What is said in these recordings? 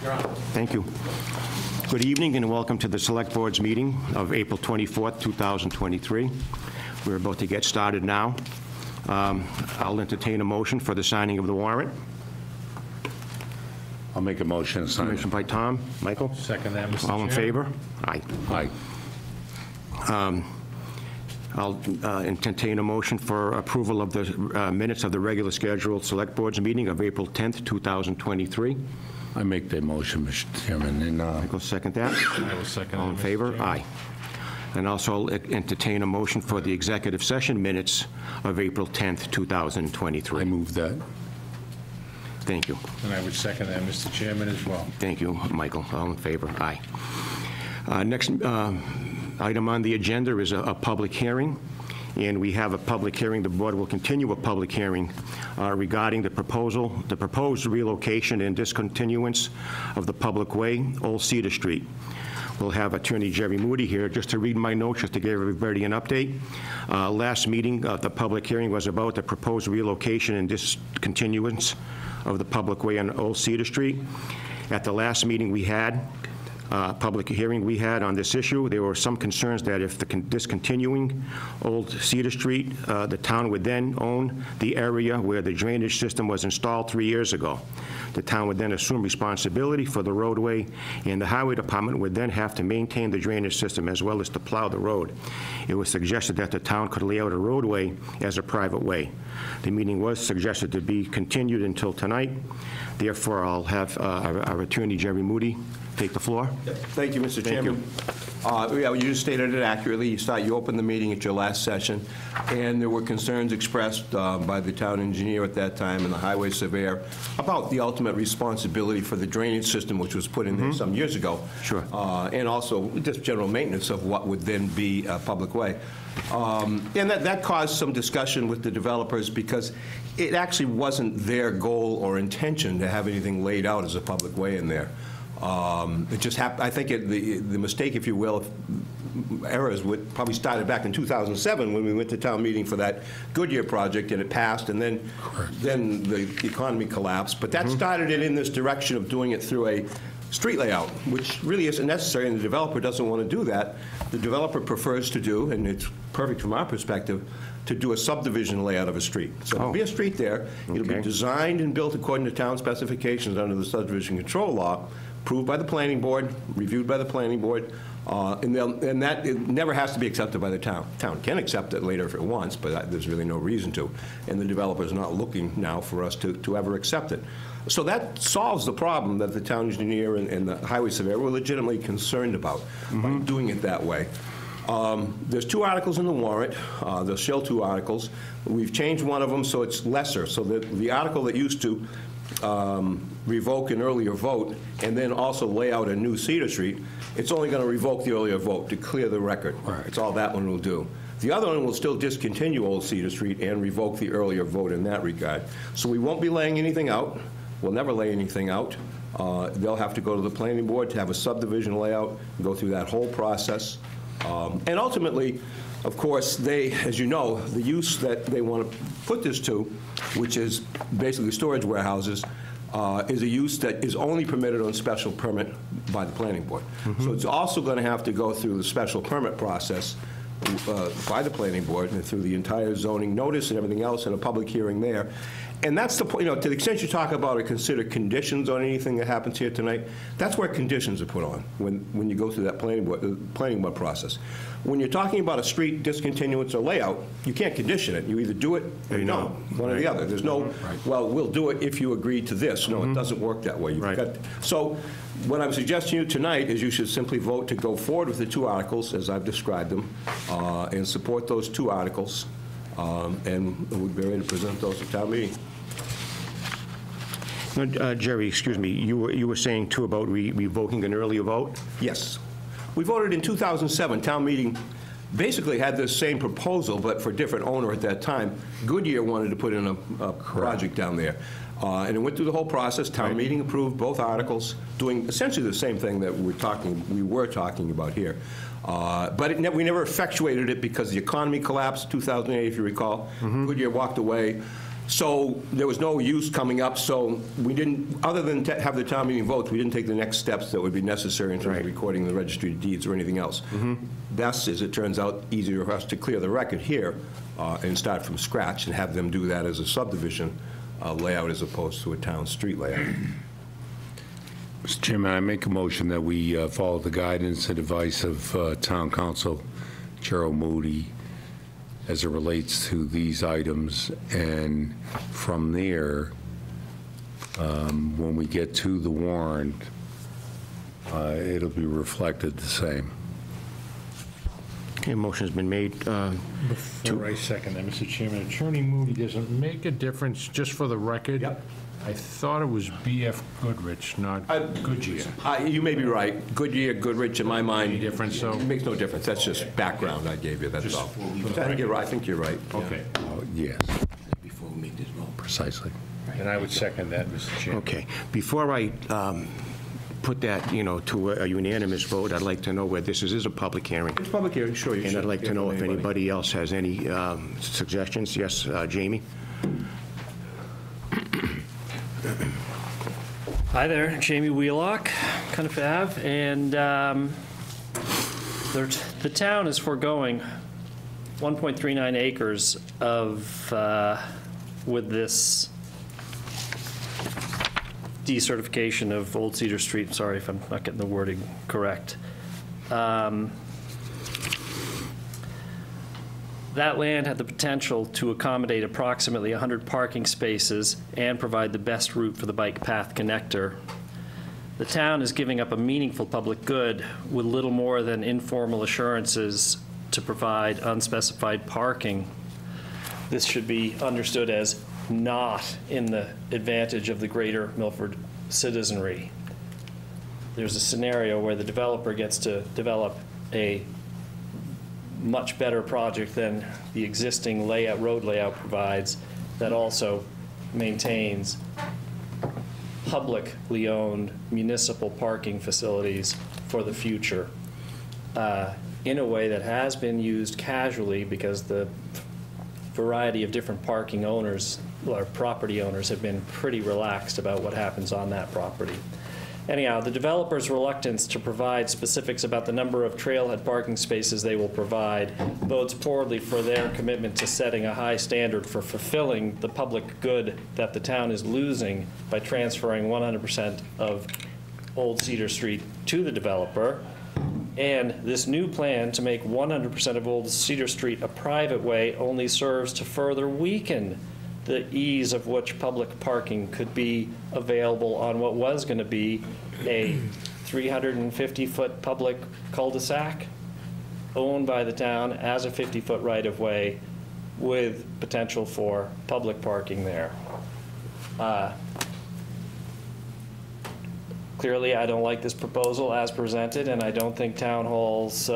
Thank you. Good evening and welcome to the Select Board's meeting of April 24th, 2023. We're about to get started now. I'll entertain a motion for the signing of the warrant. I'll make a motion to sign. Motion by Tom. Michael? Second that, Mr. All in favor? Aye. Aye. I'll entertain a motion for approval of the minutes of the regular scheduled Select Board's meeting of April 10th, 2023. I make the motion, Mr. Chairman, and Michael, second that. I will second that. All in Mr. favor? Chairman. Aye. And also entertain a motion for the executive session minutes of April 10th, 2023. I move that. Thank you. And I would second that, Mr. Chairman, as well. Thank you, Michael. All in favor? Aye. Next item on the agenda is a public hearing, and we have a public hearing. The board will continue a public hearing regarding the proposed relocation and discontinuance of the public way, Old Cedar Street. We'll have Attorney Jerry Moody here just to read my notes, just to give everybody an update. Last meeting, the public hearing was about the proposed relocation and discontinuance of the public way on Old Cedar Street. At the last meeting we had, public hearing we had on this issue, there were some concerns that if discontinuing Old Cedar Street, the town would then own the area where the drainage system was installed 3 years ago. The town would then assume responsibility for the roadway, and the highway department would then have to maintain the drainage system as well as to plow the road. It was suggested that the town could lay out a roadway as a private way. The meeting was suggested to be continued until tonight. Therefore, I'll have our attorney, Jerry Moody, take the floor. Thank you, Mr. Chairman. Yeah, you just stated it accurately. You opened the meeting at your last session, and there were concerns expressed by the town engineer at that time and the highway surveyor about the ultimate responsibility for the drainage system, which was put in there some years ago. Sure. And also just general maintenance of what would then be a public way. And that caused some discussion with the developers because it actually wasn't their goal or intention to have anything laid out as a public way in there. It just happened. I think the mistake, if you will, errors probably started back in 2007 when we went to town meeting for that Goodyear project and it passed, and then the economy collapsed. But that started it in this direction of doing it through a street layout, which really isn't necessary, and the developer doesn't want to do that. The developer prefers to do, and it's perfect from our perspective, to do a subdivision layout of a street. So there'll be a street there. It'll be designed and built according to town specifications under the subdivision control law, approved by the planning board, reviewed by the planning board, and that it never has to be accepted by the town. The town can accept it later if it wants, but there's really no reason to. And the developer's not looking now for us to ever accept it. So that solves the problem that the town engineer and the highway surveyor were legitimately concerned about by doing it that way. There's 2 articles in the warrant. There's still 2 articles. We've changed one of them so it's lesser. So the article that used to revoke an earlier vote and then also lay out a new Cedar Street, it's only going to revoke the earlier vote to clear the record. Right. It's all that one will do. The other one will still discontinue Old Cedar Street and revoke the earlier vote in that regard. So we won't be laying anything out. We'll never lay anything out. They'll have to go to the planning board to have a subdivision layout, go through that whole process. And ultimately, of course, they, as you know, the use that they want to put this to, which is basically storage warehouses, is a use that is only permitted on special permit by the planning board. So it's also going to have to go through the special permit process by the planning board and through the entire zoning notice and everything else and a public hearing there. And that's the point, to the extent you talk about or consider conditions on anything that happens here tonight, that's where conditions are put on when you go through that planning board process. When you're talking about a street discontinuance or layout, you can't condition it. You either do it or you don't, one or the other. There's no, well, we'll do it if you agree to this. No, it doesn't work that way. So what I'm suggesting to you tonight is you should simply vote to go forward with the 2 articles as I've described them and support those 2 articles. And we'd be ready to present those at town meeting. Jerry, excuse me, you were saying too about revoking an earlier vote? Yes. We voted in 2007. Town meeting basically had this same proposal, but for a different owner at that time. Goodyear wanted to put in a project down there. And it went through the whole process. Town meeting approved both articles, doing essentially the same thing that we were talking about here. But we never effectuated it because the economy collapsed in 2008, if you recall. Goodyear walked away. So there was no use coming up, so we didn't, other than have the town meeting votes, we didn't take the next steps that would be necessary in terms of recording the registry of deeds or anything else. Thus, as it turns out, easier for us to clear the record here and start from scratch and have them do that as a subdivision layout as opposed to a town street layout. Mr. Chairman, I make a motion that we follow the guidance and advice of Town Council Gerald Moody as it relates to these items, and from there, when we get to the warrant, it'll be reflected the same. Okay, motion's been made. Before I second that, Mr. Chairman, Attorney Moody, does it make a difference, just for the record? Yep. I thought it was B.F. Goodrich, not Goodyear. You may be right. Goodyear, Goodrich, in my mind. Any difference, though? It makes no difference. That's just background I gave you, that's Just all. for the I think you're right. yeah. Okay. Yes, Before we make this vote. precisely. And I would second that, Mr. Chairman. Okay. Before I put that, to a unanimous vote, I'd like to know where this is a public hearing. It's public hearing, sure. You And should I'd like to hear know from if anybody else has any suggestions. Yes, Jamie? Hi there, Jamie Wheelock, Cunniff Ave, and the town is foregoing 1.39 acres of, with this decertification of Old Cedar Street. Sorry if I'm not getting the wording correct. That land had the potential to accommodate approximately 100 parking spaces and provide the best route for the bike path connector. The town is giving up a meaningful public good with little more than informal assurances to provide unspecified parking. This should be understood as not in the advantage of the greater Milford citizenry. There's a scenario where the developer gets to develop a much better project than the existing layout, road layout provides, that also maintains publicly owned municipal parking facilities for the future in a way that has been used casually, because the variety of different parking owners or property owners have been pretty relaxed about what happens on that property. Anyhow, the developer's reluctance to provide specifics about the number of trailhead parking spaces they will provide bodes poorly for their commitment to setting a high standard for fulfilling the public good that the town is losing by transferring 100% of Old Cedar Street to the developer. And this new plan to make 100% of Old Cedar Street a private way only serves to further weaken the ease of which public parking could be available on what was going to be a 350-foot public cul-de-sac owned by the town as a 50-foot right-of-way with potential for public parking there. Clearly, I don't like this proposal as presented, and I don't think Town Hall's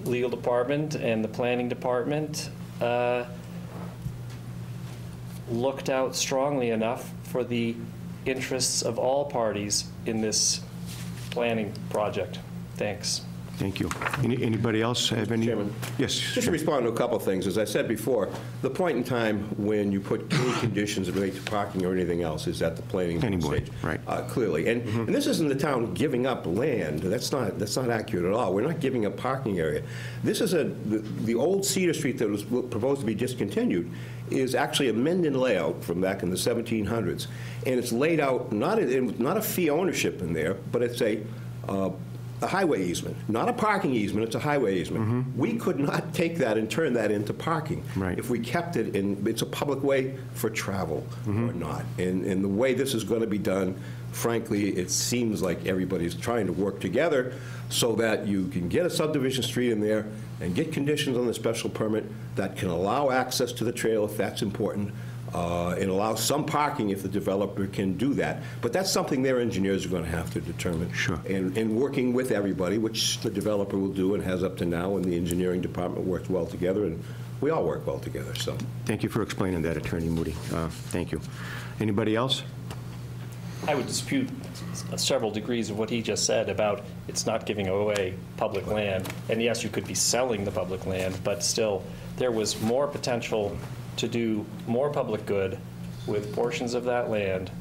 legal department and the planning department looked out strongly enough for the interests of all parties in this planning project. Thanks. Thank you. Anybody else have any? Chairman. Yes. Just to sure. respond to a couple of things, as I said before, the point in time when you put any conditions related to parking or anything else is at the planning board, stage. right. Clearly. And this isn't the town giving up land. That's not accurate at all. We're not giving up parking area. This is the old Cedar Street that was proposed to be discontinued is actually a Mendon layout from back in the 1700s. And it's laid out, not a fee ownership in there, but it's a highway easement, not a parking easement, it's a highway easement. We could not take that and turn that into parking. Right. If we kept it in, it's a public way for travel or not. And the way this is going to be done, frankly, it seems like everybody's trying to work together so that you can get a subdivision street in there and get conditions on the special permit that can allow access to the trail if that's important, and allow some parking if the developer can do that. But that's something their engineers are going to have to determine. Sure. And working with everybody, which the developer will do and has up to now, and the engineering department works well together, and we all work well together, so. Thank you for explaining that, Attorney Moody. Thank you. Anybody else? I would dispute several degrees of what he just said about it's not giving away public land. And yes, you could be selling the public land, but still, there was more potential to do more public good with portions of that land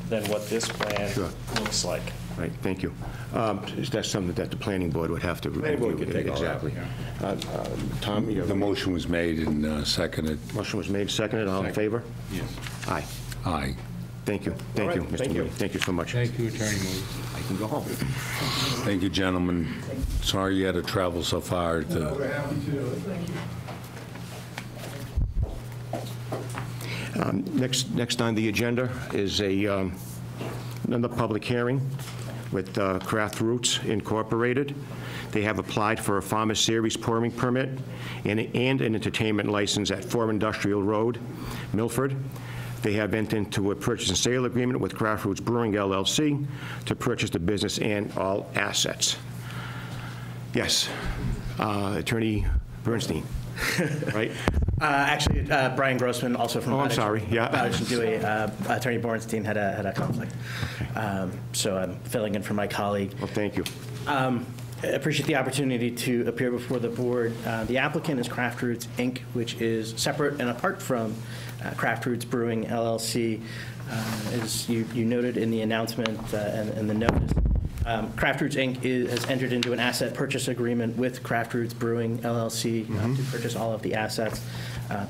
than what this plan Sure. looks like. Right, thank you. That's something that the planning board would have to review. Planning board could take all that, Exactly. Tom, you have The a motion was made and seconded. motion was made, seconded, all in favor? Yes. Aye. Aye. Thank you, All thank right, you, Mr. thank you. Moody. Thank you so much. Thank you, Attorney Moody. I can go home. Thank you, gentlemen. Sorry you had to travel so far to... Next on the agenda is another public hearing with Craft Roots Incorporated. They have applied for a Farmer Series pouring permit and an entertainment license at 4 Industrial Road, Milford. They have entered into a purchase and sale agreement with Craft Roots Brewing LLC to purchase the business and all assets. Yes, Attorney Bernstein, right? Actually, Brian Grossman, also from. Oh, I'm Bowditch- sorry, yeah. Bowditch and Dewey. Attorney Bornstein had a conflict. So I'm filling in for my colleague. Well, thank you. I appreciate the opportunity to appear before the board. The applicant is Craft Roots, Inc., which is separate and apart from Craft Roots Brewing LLC. As you noted in the announcement and the notice, Craft Roots, Inc. has entered into an asset purchase agreement with Craft Roots Brewing LLC to purchase all of the assets.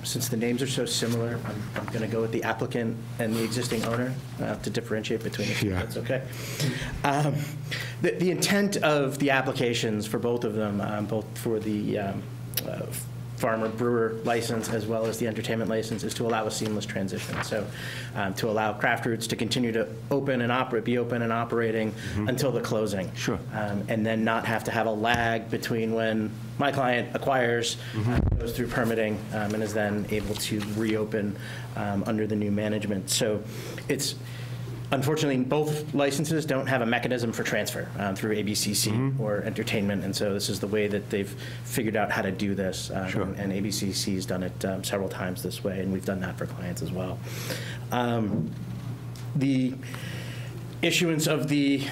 Since the names are so similar, I'm going to go with the applicant and the existing owner to differentiate between the two. Yeah. That's okay. The intent of the applications for both of them, both for the farmer brewer license as well as the entertainment license, is to allow a seamless transition. So to allow Craft Roots to continue to be open and operating until the closing. Sure. And then not have to have a lag between when my client acquires, goes through permitting, and is then able to reopen under the new management. So it's, unfortunately, both licenses don't have a mechanism for transfer through ABCC or entertainment, and so this is the way that they've figured out how to do this. Sure. And ABCC has done it several times this way, and we've done that for clients as well. The issuance of the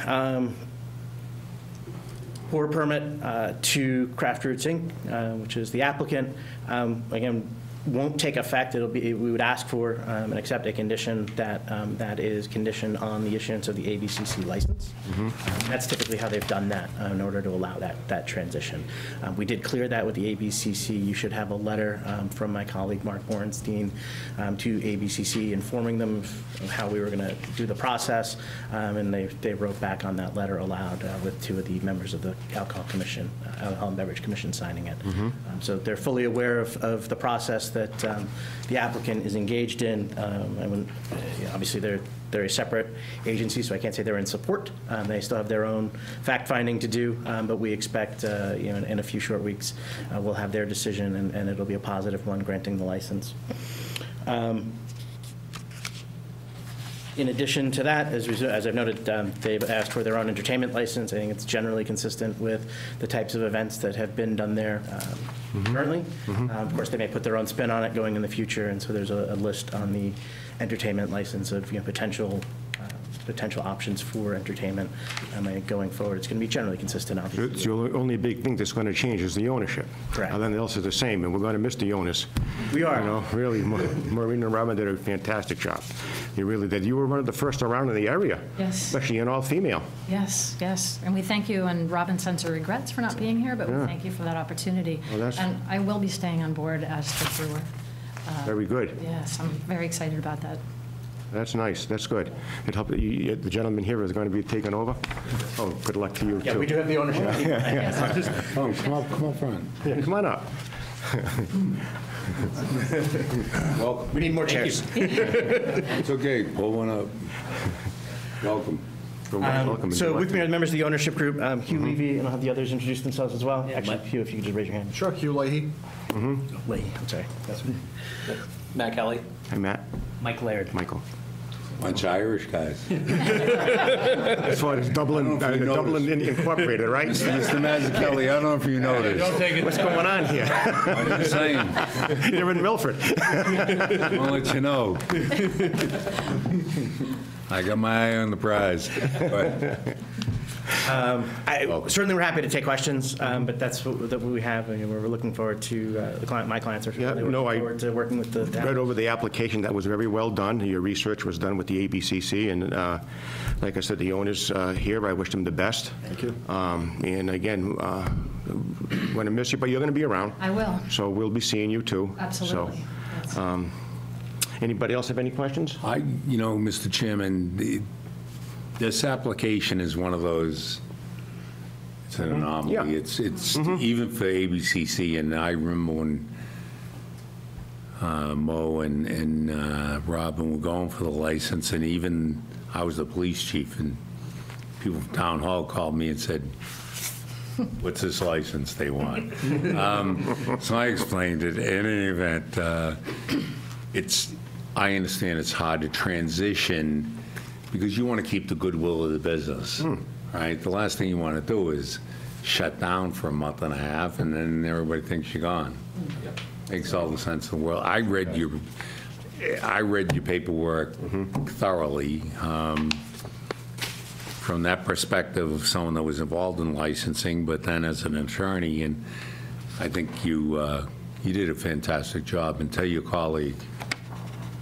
pour permit to Craft Roots, Inc., which is the applicant, again, won't take effect. We would ask for and accept a condition that is conditioned on the issuance of the ABCC license. That's typically how they've done that in order to allow that transition. We did clear that with the ABCC. You should have a letter from my colleague Mark Borenstein to ABCC informing them of how we were going to do the process, and they wrote back on that letter aloud with two of the members of the Alcohol and Beverage Commission signing it. So they're fully aware of the process that the applicant is engaged in. Obviously, they're a separate agency, so I can't say they're in support. They still have their own fact-finding to do, but we expect in a few short weeks we'll have their decision, and it'll be a positive one granting the license. In addition to that, as I've noted, they've asked for their own entertainment license. I think it's generally consistent with the types of events that have been done there currently. Of course, they may put their own spin on it going in the future, and so there's a list on the entertainment license of potential options for entertainment going forward. It's going to be generally consistent, obviously. It's the only big thing that's going to change is the ownership. Correct. Everything else is the same, and we're going to miss the owners. We are. You know, really, Maureen and Robin did a fantastic job. You really did. You were one of the first around in the area. Yes. Especially an all-female. Yes, yes. And we thank you, and Robin sends her regrets for not being here, but we Yeah. thank you for that opportunity. Well, that's- And I will be staying on board as the brewer. Very good. Yes, I'm very excited about that. That's nice. That's good. It helped, the gentleman here is going to be taking over. Oh, good luck to you, too. Yeah, we do have the ownership. Oh, come up front. Yeah, come on up. Welcome. We need more chairs. It's okay, pull one up. Welcome. Welcome. and So good luck with to me you. are members of the ownership group, Hugh Levy, and I'll have the others introduce themselves as well. Actually, Hugh, if you could just raise your hand. Sure, Hugh Leahy. Leahy, I'm sorry. That's Matt Kelly? Hi, Matt. Mike Laird. Michael. Bunch of Irish guys. That's why it's Dublin, I don't know if you Dublin Incorporated, right? Mr. Mazzucchelli, I don't know if you noticed. take it. What's going on here? I'm just saying, You're in Milford. I'll let you know. I got my eye on the prize. Certainly, we're happy to take questions, but that's what we have, and we're looking forward to, my clients are Yeah, really no, looking I forward to working with the town. Read over the application. That was very well done. Your research was done with the ABCC, and like I said, the owners here, I wish them the best. Thank you. And again, want to miss you, but you're going to be around. I will. So we'll be seeing you, too. Absolutely. So, anybody else have any questions? Mr. Chairman, this application is one of those, it's an anomaly. Yeah. It's even for ABCC, and I remember when Mo and Robin were going for the license, and even I was the police chief, and people from Town Hall called me and said, what's this license they want? So I explained it. In any event, I understand it's hard to transition because you want to keep the goodwill of the business, right? The last thing you want to do is shut down for a month and a half, and then everybody thinks you're gone. Makes all the sense in the world. I read your paperwork thoroughly. From that perspective of someone that was involved in licensing, but then as an attorney, and I think you did a fantastic job. And tell your colleague,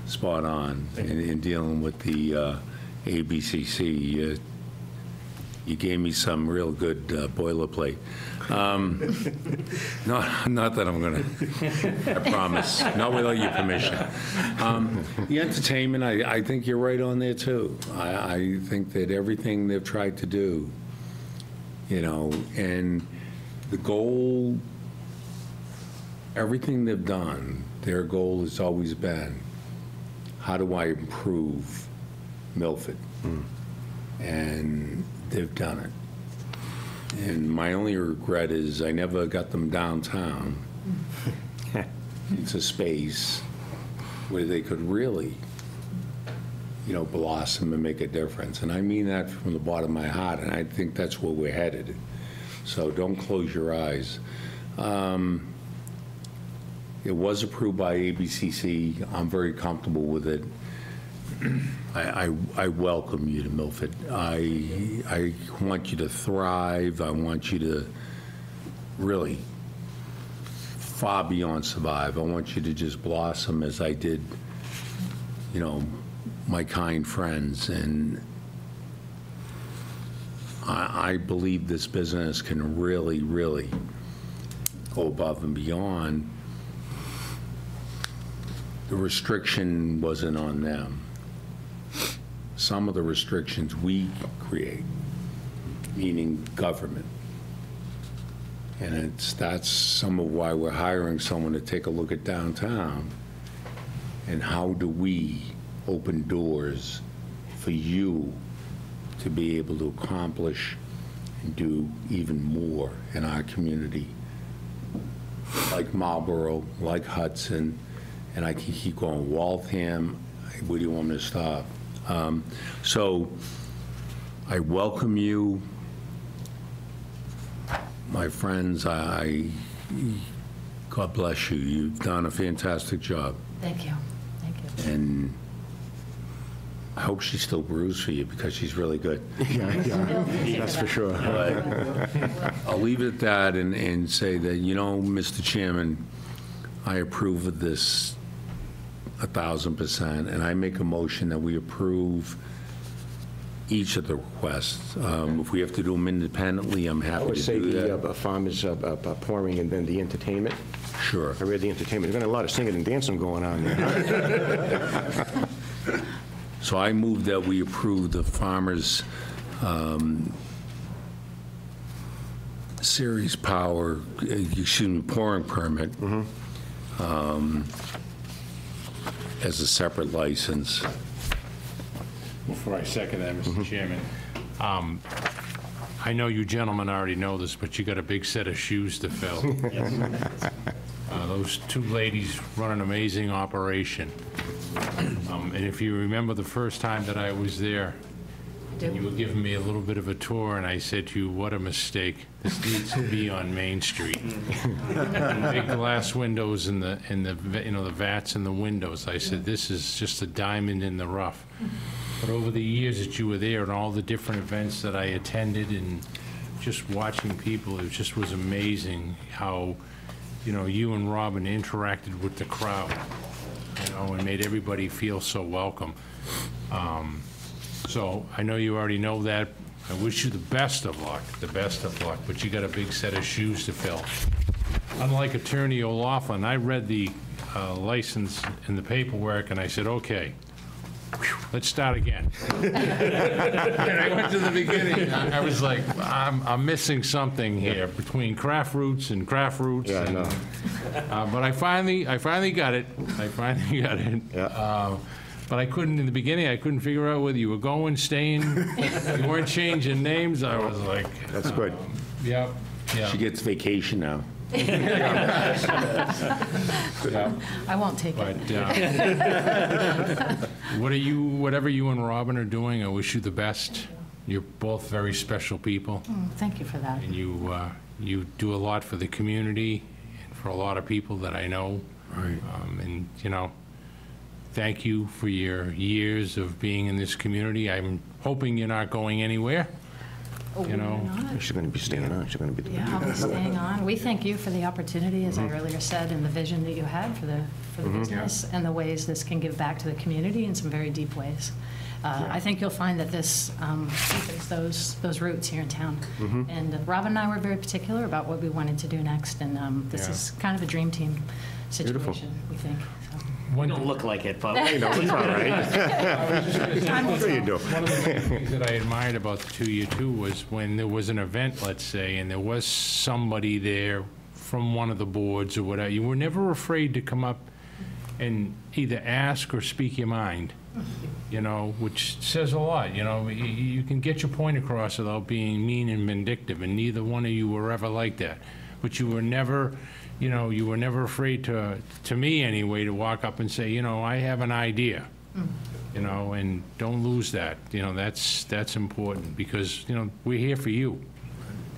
spot on in dealing with the ABCC. You gave me some real good boilerplate. Not that I'm going to, I promise, not without your permission. The entertainment, I think you're right on there, too. I think that everything they've tried to do, and the goal, everything they've done, their goal has always been, how do I improve Milford? And they've done it. And my only regret is I never got them downtown into space where they could really, blossom and make a difference. And I mean that from the bottom of my heart, and I think that's where we're headed. So don't close your eyes. It was approved by ABCC. I'm very comfortable with it. I welcome you to Milford. I want you to thrive. I want you to really far beyond survive. I want you to just blossom as I did, my kind friends. And I believe this business can really, really go above and beyond. The restriction wasn't on them. Some of the restrictions we create, meaning government. And that's some of why we're hiring someone to take a look at downtown and how do we open doors for you to be able to accomplish and do even more in our community, like Marlboro, like Hudson, and I can keep going, Waltham. Where do you want me to stop? So I welcome you, my friends. God bless you. You've done a fantastic job. Thank you. Thank you. And I hope she's still bruised for you because she's really good. That's for sure. But I'll leave it at that and say that, Mr. Chairman, I approve of this 1,000%, and I make a motion that we approve each of the requests. If we have to do them independently, I'm I happy would to say do that. the farmers pouring and then the entertainment. Sure. I read the entertainment. There's been a lot of singing and dancing going on there. So I move that we approve the farmers series power, pouring permit as a separate license. Before I second that, Mr. Chairman, I know you gentlemen already know this, but you got a big set of shoes to fill. Those two ladies run an amazing operation. And if you remember the first time that I was there, and you were giving me a little bit of a tour, and I said to you, what a mistake. This needs to be on Main Street. And big glass windows and the the vats in the windows. I said, this is just a diamond in the rough. But over the years that you were there and all the different events that I attended and just watching people, it just was amazing how, you and Robin interacted with the crowd, and made everybody feel so welcome. So I know you already know that. I wish you the best of luck, but you got a big set of shoes to fill. Unlike Attorney O'Laughlin, I read the license and the paperwork, and I said, okay, let's start again. And I went to the beginning. I was like, I'm missing something here between craft roots and craft roots. Yeah, I know. But I finally got it. Yeah. But I couldn't, in the beginning, I couldn't figure out whether you were going, staying, you weren't changing names. I was like, That's good. yeah. She gets vacation now. Yeah. I won't take But it. whatever you and Robin are doing, I wish you the best. You're both very special people, Thank you for that. and you do a lot for the community and for a lot of people that I know. Right. And, thank you for your years of being in this community. I'm hoping you're not going anywhere. Oh, You know, we're not. She's going to be staying on. She's going to be. Yeah, I'll be staying on. We thank you for the opportunity, as I earlier said, and the vision that you had for the business and the ways this can give back to the community in some very deep ways. I think you'll find that this deepens those roots here in town. And Robin and I were very particular about what we wanted to do next, and this Yeah. is kind of a dream team Beautiful. situation, we think. So. We don't look like it, but You know, it's all right. Time will Sure you tell. do. One of the things that I admired about the two of you too was when there was an event, let's say, and there was somebody there from one of the boards or whatever, you were never afraid to come up and either ask or speak your mind, which says a lot. You can get your point across without being mean and vindictive, and neither one of you were ever like that. But you were never, you were never afraid to me anyway, to walk up and say, I have an idea. And don't lose that. That's important because, we're here for you.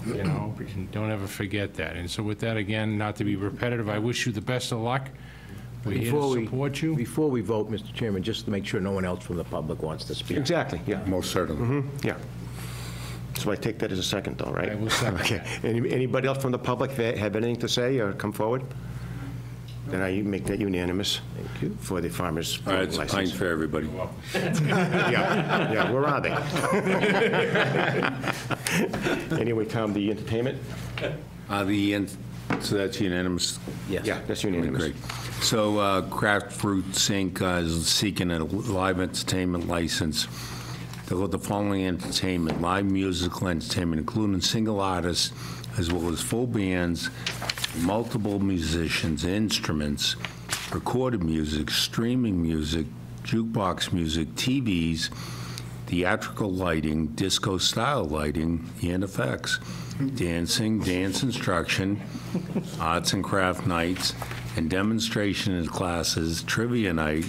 And don't ever forget that. And so with that, again, not to be repetitive, I wish you the best of luck. We're here to support you. Before we vote, Mr. Chairman, just to make sure no one else from the public wants to speak. Exactly, yeah. Most certainly. Yeah. So I take that as a second, though, right? I will second Okay. Anybody else from the public have anything to say or come forward? Then I make that unanimous. Thank you. For the farmer's All right, it's fine license. for everybody. Yeah, where are they? Anyway, Tom, the entertainment? So that's unanimous? Yes. Yeah, that's unanimous. Great. So Craft Fruits Inc. Is seeking a live entertainment license. The following entertainment: live musical entertainment, including single artists, as well as full bands, multiple musicians, instruments, recorded music, streaming music, jukebox music, TVs, theatrical lighting, disco-style lighting, and effects, dancing, dance instruction, arts and craft nights, and demonstration and classes, trivia night,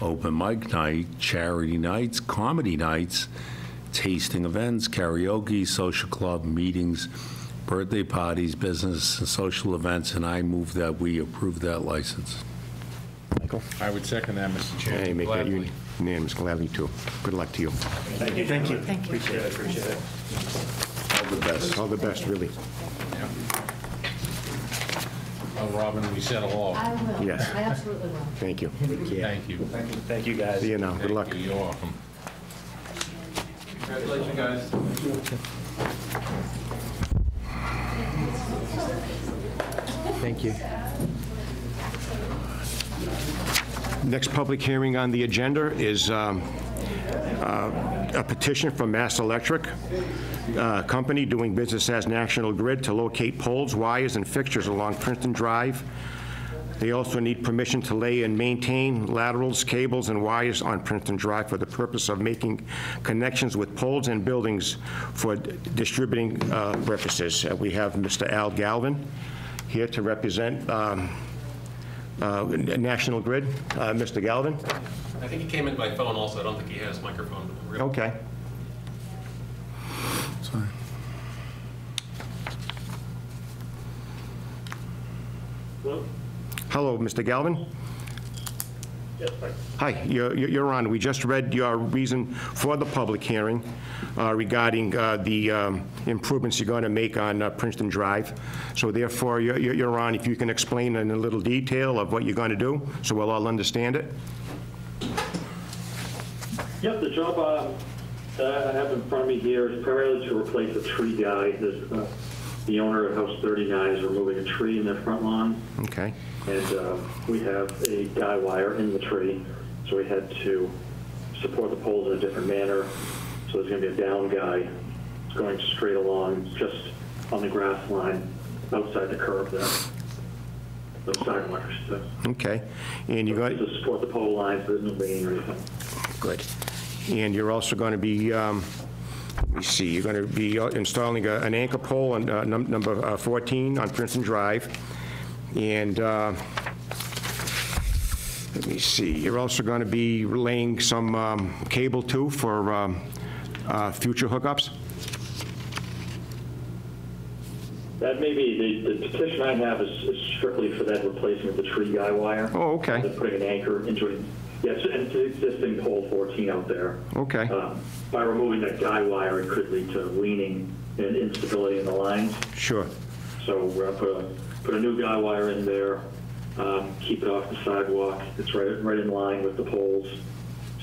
open mic night, charity nights, comedy nights, tasting events, karaoke, social club meetings, birthday parties, business and social events, and I move that we approve that license. Michael? I would second that, Mr. I Chairman. make that Gladly. unanimous gladly, too. Good luck to you. Thank you. appreciate it. All the best. All the best, really. Oh, Robin, we said hello. I will. Yes. I absolutely will. Thank you. Thank you. Thank you, guys. See you now. Good luck. Thank you. You're welcome. Congratulations, guys. Thank you. Next public hearing on the agenda is a petition from Mass Electric Company doing business as National Grid to locate poles, wires, and fixtures along Princeton Drive. They also need permission to lay and maintain laterals, cables, and wires on Princeton Drive for the purpose of making connections with poles and buildings for distributing purposes. We have Mr. Al Galvin here to represent National Grid. Mr. Galvin? I think he came in by phone also. I don't think he has microphone. But we're gonna- Okay. hello, Mr. Galvin? Yes, sir. Hi, you're on. We just read your reason for the public hearing regarding the improvements you're going to make on Princeton Drive. So therefore, you're on. If you can explain in a little detail of what you're going to do, so we'll all understand it. Yep, the job that I have in front of me here is primarily to replace a tree guy. The owner of House 39 is removing a tree in their front lawn. Okay. And we have a guy wire in the tree, so we had to support the poles in a different manner. So there's going to be a down guy going straight along just on the grass line outside the curb there. The side wires. So Okay. And you're going to support the pole lines, there's no leaning or anything. Good. And you're also going to be, let me see, you're going to be installing an anchor pole on number 14 on Princeton Drive. And let me see, you're also going to be laying some cable too for future hookups? That may be, the petition I have is strictly for that replacement of the tree guy wire. Oh, okay. They're putting an anchor into it. Yes, and it's an existing pole 14 out there. Okay. By removing that guy wire, it could lead to leaning and instability in the lines. Sure. So we're going to put a new guy wire in there, keep it off the sidewalk. It's right in line with the poles,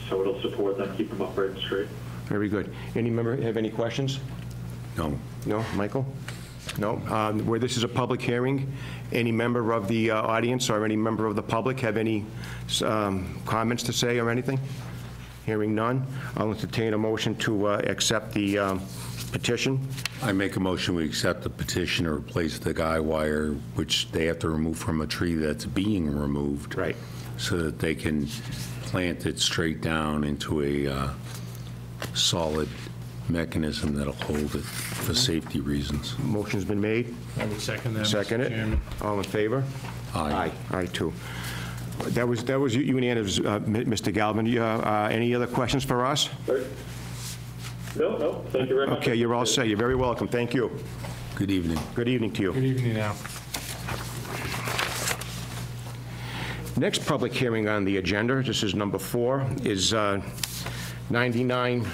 so it'll support them, keep them upright and straight. Very good. Any member have any questions? No. No? Michael? No? Where this is a public hearing, any member of the audience or any member of the public have any comments to say or anything? Hearing none, I'll entertain a motion to accept the petition. I make a motion, we accept the petition to replace the guy wire, which they have to remove from a tree that's being removed. Right. So that they can plant it straight down into a solid mechanism that'll hold it for safety reasons. Motion's been made. I would second that, Mr. Second it. Chairman. All in favor? Aye. Aye, too. That was unanimous, Mr. Galvin. Any other questions for us? No, thank you very much. Okay, you're all set. You're very welcome. Thank you. Good evening. Good evening to you. Good evening now. Next public hearing on the agenda, this is number 4, is 99.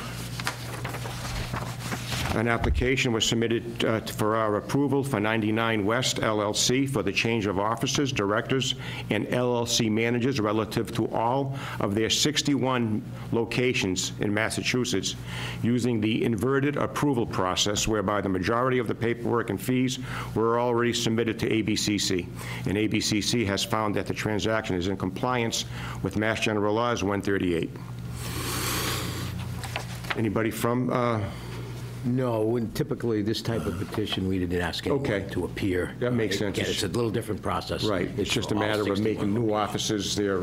An application was submitted for our approval for 99 West LLC for the change of officers, directors, and LLC managers relative to all of their 61 locations in Massachusetts, using the inverted approval process whereby the majority of the paperwork and fees were already submitted to ABCC. And ABCC has found that the transaction is in compliance with Mass General Laws 138. Anybody from... No, and typically, this type of petition, we didn't ask anyone Okay. to appear. That makes sense. Again, it's a little different process. Right, it's just a for all matter of 61 making new locations. offices, their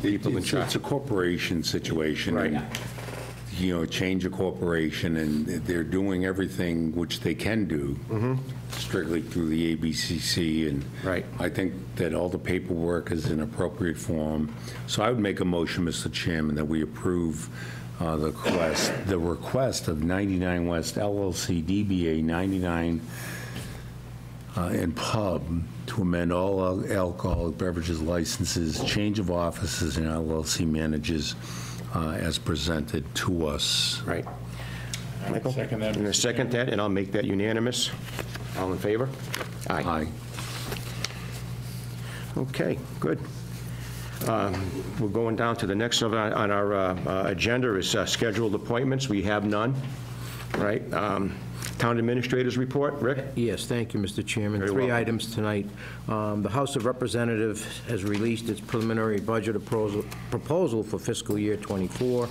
people in It's charge. a corporation situation. Right. And, you know, change a corporation, and they're doing everything which they can do strictly through the ABCC. And Right. I think that all the paperwork is in appropriate form. So I would make a motion, Mr. Chairman, that we approve the request of 99 West LLC DBA 99 and Pub to amend all alcoholic beverages licenses, change of offices, and LLC managers as presented to us. Right. I would second that. I'm going to second that, and I'll make that unanimous. All in favor? Aye. Okay, good. We're going down to the next on our agenda is scheduled appointments. We have none, right? Town Administrator's Report, Rick? Yes, thank you, Mr. Chairman. Very 3 well. items tonight. The House of Representatives has released its preliminary budget proposal for fiscal year '24.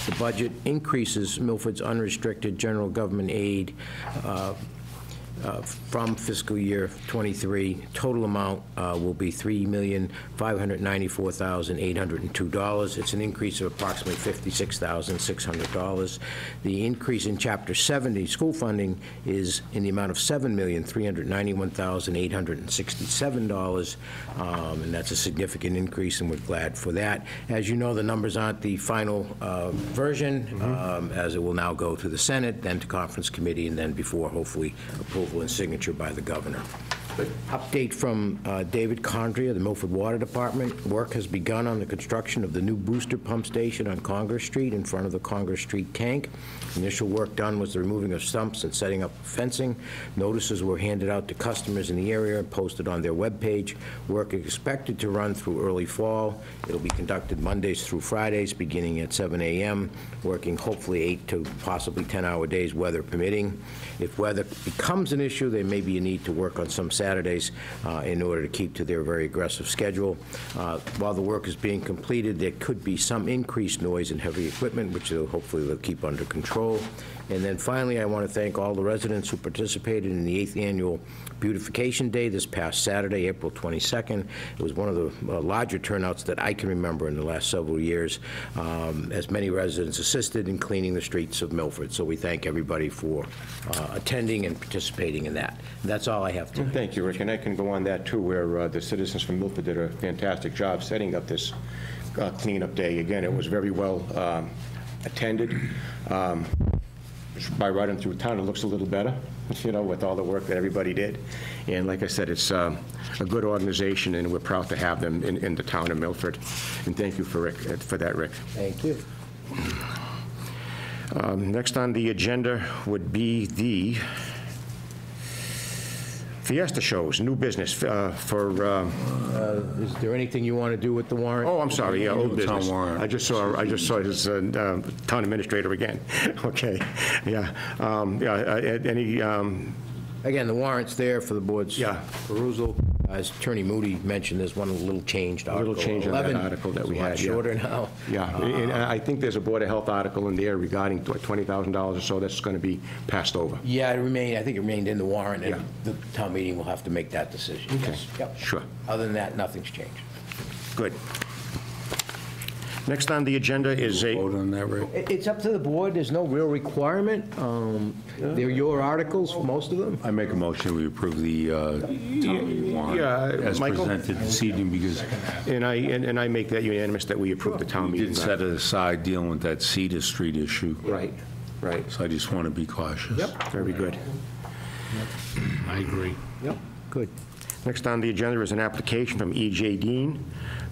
The budget increases Milford's unrestricted general government aid from fiscal year '23. Total amount will be $3,594,802. It's an increase of approximately $56,600. The increase in Chapter 70 school funding is in the amount of $7,391,867, and that's a significant increase, and we're glad for that. As you know, the numbers aren't the final version, as it will now go to the Senate, then to Conference Committee, and then before, hopefully, approval and signature by the governor. Update from David Condria, the Milford Water Department. Work has begun on the construction of the new booster pump station on Congress Street in front of the Congress Street tank. Initial work done was the removing of stumps and setting up fencing. Notices were handed out to customers in the area and posted on their webpage. Work is expected to run through early fall. It'll be conducted Mondays through Fridays, beginning at 7 a.m., working hopefully 8 to possibly 10-hour days, weather permitting. If weather becomes an issue, there may be a need to work on some Saturdays in order to keep to their very aggressive schedule. While the work is being completed, there could be some increased noise and heavy equipment, which hopefully they'll keep under control. And then finally, I want to thank all the residents who participated in the 8th Annual Beautification Day this past Saturday, April 22nd. It was one of the larger turnouts that I can remember in the last several years, as many residents assisted in cleaning the streets of Milford. So we thank everybody for attending and participating in that. And that's all I have tonight. Thank you, Rick, and I can go on that, too, where the citizens from Milford did a fantastic job setting up this cleanup day. Again, it was very well attended. By riding through town, it looks a little better, with all the work that everybody did. And like I said, it's a good organization, and we're proud to have them in the town of Milford. And thank you for that, Rick. Thank you. Next on the agenda would be the Fiesta shows, new business for... Is there anything you want to do with the warrant? Oh, I'm sorry, yeah, old business. Town warrant. I just saw his town administrator again. Okay, yeah. Any... Again, the warrant's there for the board's Yeah. perusal. As Attorney Moody mentioned, there's one little changed article. little change in that 11. article that we It's a lot had, yeah. shorter now. Yeah, and I think there's a Board of Health article in there regarding $20,000 or so that's going to be passed over. Yeah, I think it remained in the warrant, Yeah. and the town meeting will have to make that decision. Okay. Yes. Yep. Sure. Other than that, nothing's changed. Good. Next on the agenda is a... Vote on that, Rick? It's up to the board. There's no real requirement. They're your articles, most of them. I make a motion, we approve the town warrant as Michael? presented this evening, because And I make that unanimous that we approve the town we meeting. didn't set it aside dealing with that Cedar Street issue. Right, right. So I just want to be cautious. Yep, very good. I agree. Yep. Good. Next on the agenda is an application from E.J. Dean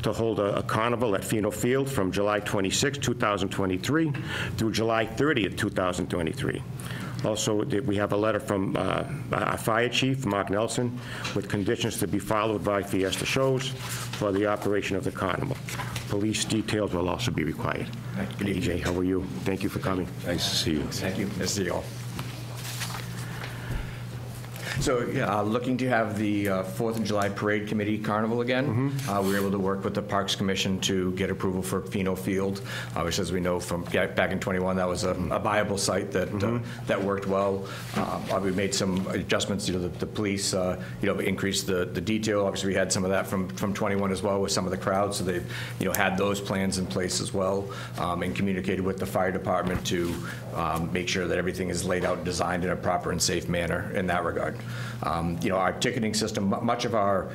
to hold a carnival at Pheno Field from July 26, 2023 through July 30th, 2023. Also, we have a letter from our fire chief, Mark Nelson, with conditions to be followed by Fiesta shows for the operation of the carnival. Police details will also be required. Good evening. EJ, how are you? Thank you for coming. Nice to see you. Thank you. Nice to see you all. So, looking to have the 4th of July Parade Committee Carnival again. We were able to work with the Parks Commission to get approval for Pheno Field, which, as we know from back in '21, that was a viable site that worked well. We made some adjustments. The police, increased the detail. Obviously, we had some of that from '21 as well with some of the crowds. So they, had those plans in place as well, and communicated with the fire department to make sure that everything is laid out and designed in a proper and safe manner in that regard. Our ticketing system, much of our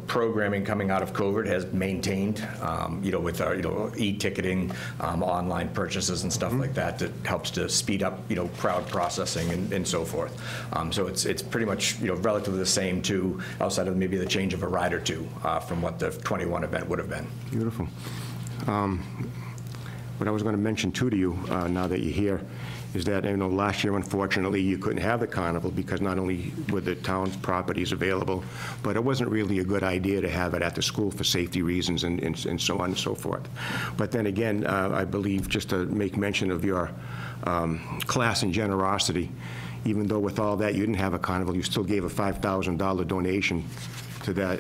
programming coming out of COVID has maintained, with our, e-ticketing, online purchases and stuff like that helps to speed up, crowd processing and so forth. So it's pretty much, relatively the same too, outside of maybe the change of a ride or two from what the '21 event would have been. Beautiful. What I was going to mention too to you, now that you're here, is that, last year, unfortunately, you couldn't have the carnival because not only were the town's properties available, but it wasn't really a good idea to have it at the school for safety reasons and so on and so forth. But then again, I believe, just to make mention of your class and generosity, even though with all that you didn't have a carnival, you still gave a $5,000 donation to the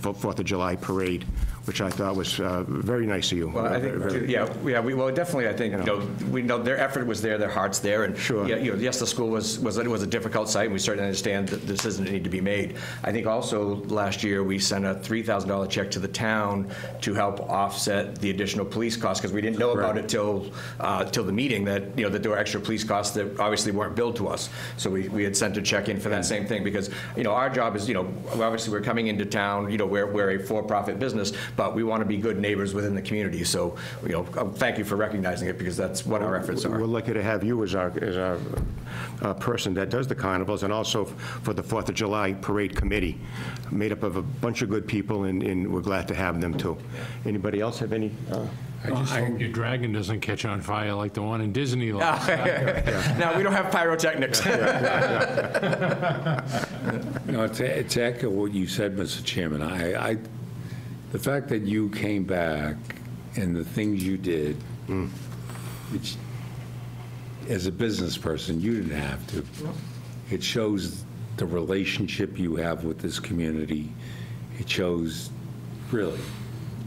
4th of July parade, which I thought was very nice of you. Well, I think, definitely, I think, we know their effort was there, their heart's there, and Sure. Yes, the school was a difficult site, and we certainly understand that decisions need to be made. I think also last year we sent a $3,000 check to the town to help offset the additional police costs, because we didn't know about it till the meeting that that there were extra police costs that obviously weren't billed to us. So we had sent a check in for that same thing, because our job is obviously we're coming into town, we're a for-profit business, but we want to be good neighbors within the community. So, thank you for recognizing it, because that's what our efforts are. We're lucky to have you as our person that does the carnivals, and also for the 4th of July Parade Committee, made up of a bunch of good people, and we're glad to have them, too. Anybody else have any? I just hope your dragon doesn't catch on fire like the one in Disneyland. No, we don't have pyrotechnics. No, to echo what you said, Mr. Chairman, the fact that you came back and the things you did, which, as a business person, you didn't have to. It shows the relationship you have with this community. It shows, really,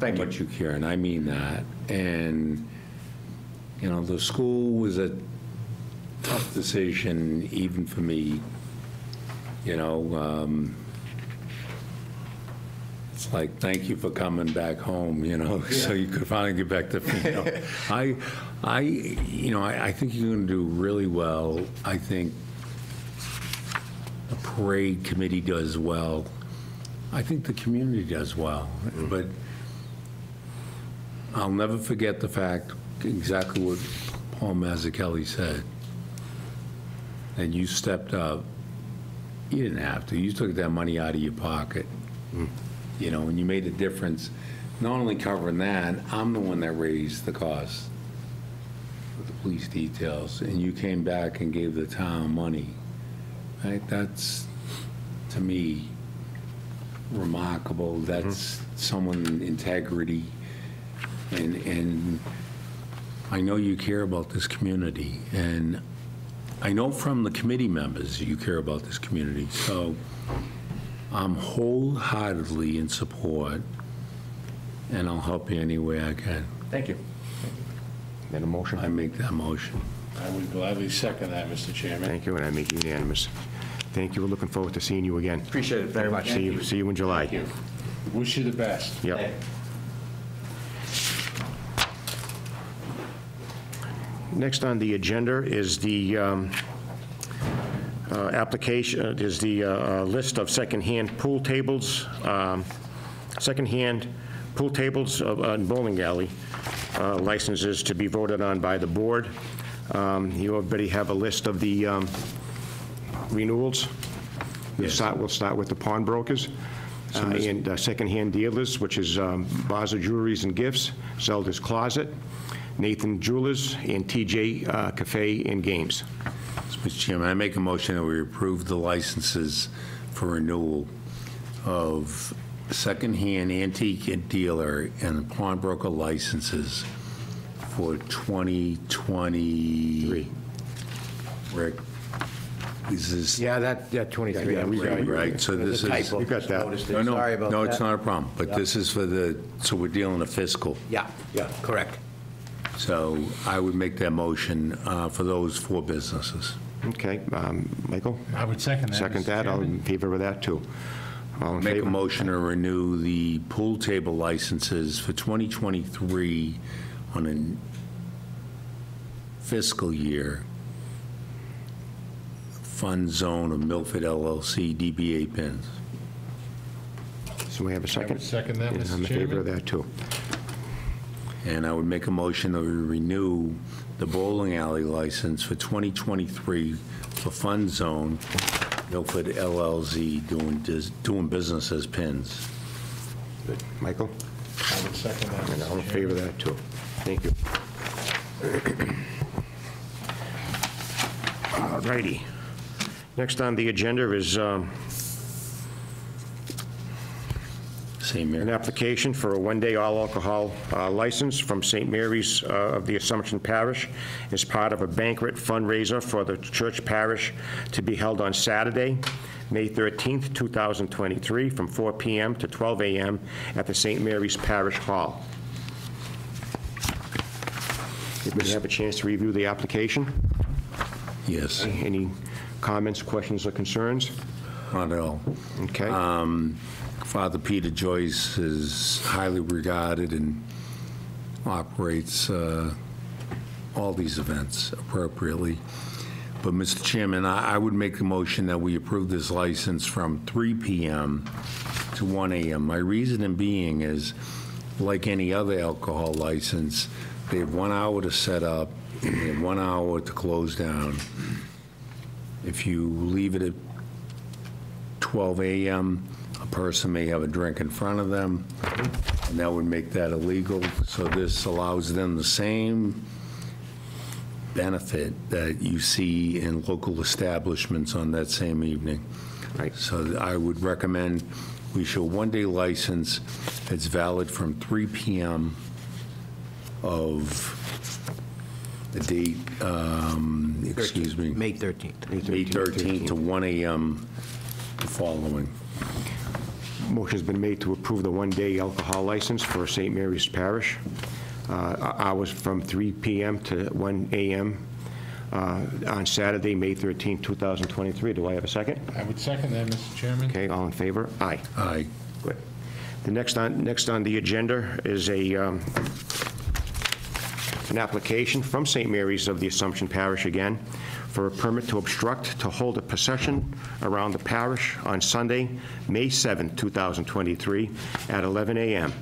how much you care, and I mean that. And, you know, the school was a tough decision, even for me. You know, it's like, thank you for coming back home, you know, so you could finally get back to, you know. I think you're going to do really well. I think the parade committee does well. I think the community does well. But I'll never forget the fact, exactly what Paul Mazzucchelli said, that you stepped up. You didn't have to. You took that money out of your pocket, you know, and you made a difference. Not only covering that, I'm the one that raised the cost of the police details, and you came back and gave the town money. Right? That's, to me, remarkable. That's someone integrity. And I know you care about this community, and I know from the committee members you care about this community. So I'm wholeheartedly in support, and I'll help you any way I can. Thank you. That a motion? I make that motion. I would gladly second that, Mr. Chairman. Thank you, and I make it unanimous. Thank you. We're looking forward to seeing you again. Appreciate it very much. See you in July. Thank you. Wish you the best. Yep. Next on the agenda is the application, is the list of secondhand pool tables, secondhand pool tables in bowling alley licenses to be voted on by the board. You already have a list of the renewals. We'll start with the pawnbrokers and secondhand dealers, which is Baza Jewelries and Gifts, Zelda's Closet, Nathan Jewelers, and TJ Cafe and Games. Mr. Chairman, I make a motion that we approve the licenses for renewal of secondhand antique dealer and pawnbroker licenses for 2023. Rick, this is... Yeah, that 23. Yeah, we got it. Right, so this is... Typo. You got that. Noticed it. No, Sorry about no, that. it's not a problem, but this is for the, so we're dealing with fiscal. Yeah, correct. So I would make that motion for those 4 businesses. Okay, Michael? I would second that. Second Mr. that. All Chairman. in favor of that, too. All in Make a favor? motion to renew the pool table licenses for 2023 on a fiscal year. Fund Zone of Milford LLC, DBA Pins. So we have a second? I would second that, And Mr. I'm in favor of Chairman. that, too. And I would make a motion that we renew the bowling alley license for 2023 for Fun Zone, Milford LLC, doing business as Pins. Good. Michael? I would second that, And Mr. all in favor of that, too. Thank you. All righty. Next on the agenda is St. an Mary. application for a one-day all-alcohol license from St. Mary's of the Assumption Parish as part of a banquet fundraiser for the church parish to be held on Saturday, May 13th, 2023, from 4 p.m. to 12 a.m. at the St. Mary's Parish Hall. Did we have a chance to review the application? Yes, Any comments, questions, or concerns? not at all. Okay. Father Peter Joyce is highly regarded and operates all these events appropriately. But, Mr. Chairman, I would make a motion that we approve this license from 3 p.m. to 1 a.m. My reasoning being is, like any other alcohol license, they have 1 hour to set up and they have 1 hour to close down. If you leave it at 12 a.m., a person may have a drink in front of them, and that would make that illegal. So this allows them the same benefit that you see in local establishments on that same evening. Right. So I would recommend we show one-day license that's valid from 3 p.m. of the date, excuse me, May 13th. May 13th to 1 a.m. the following. Motion's been made to approve the one-day alcohol license for St. Mary's Parish. Hours from 3 p.m. to 1 a.m. On Saturday, May 13, 2023. Do I have a second? I would second that, Mr. Chairman. Okay, all in favor? Aye. Aye. Good. The next on the agenda is an application from St. Mary's of the Assumption Parish again for a permit to obstruct to hold a procession around the parish on Sunday, May 7, 2023, at 11 a.m.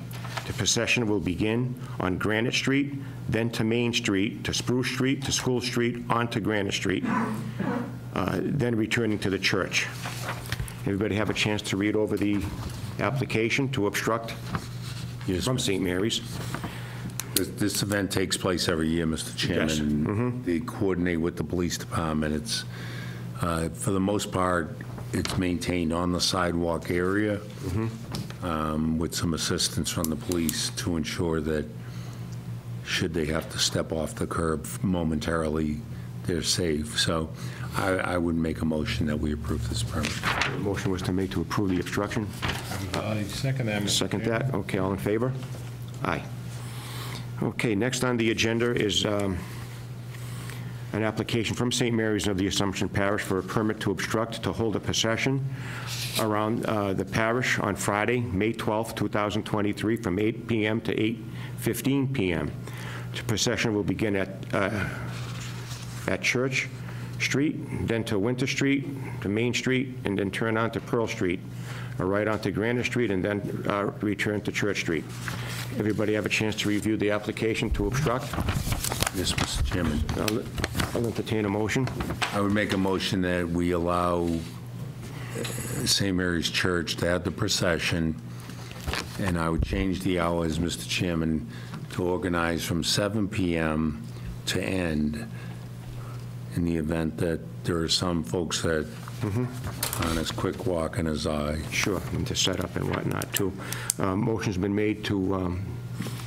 The procession will begin on Granite Street, then to Main Street, to Spruce Street, to School Street, onto Granite Street, then returning to the church. Everybody have a chance to read over the application to obstruct from St. Mary's? This event takes place every year, Mr. Chairman. Yes. And they coordinate with the police department. It's, for the most part, it's maintained on the sidewalk area with some assistance from the police to ensure that should they have to step off the curb momentarily, they're safe. So I would make a motion that we approve this permit. The motion was to make to approve the obstruction. I second that, Mr. Second Chairman. that? Okay, all in favor? Aye. Okay, next on the agenda is an application from St. Mary's of the Assumption Parish for a permit to obstruct to hold a procession around the parish on Friday, May 12, 2023, from 8 p.m. to 8:15 p.m. The procession will begin at Church Street, then to Winter Street, to Main Street, and then turn on to Pearl Street, right onto Granite Street, and then return to Church Street. Everybody have a chance to review the application to obstruct? Yes, Mr. Chairman. I'll entertain a motion. I would make a motion that we allow St. Mary's Church to have the procession, and I would change the hours, Mr. Chairman, to organize from 7 p.m. to end in the event that there are some folks that aren't as quick walking as I. Sure, and to set up and whatnot, too. Motion's been made to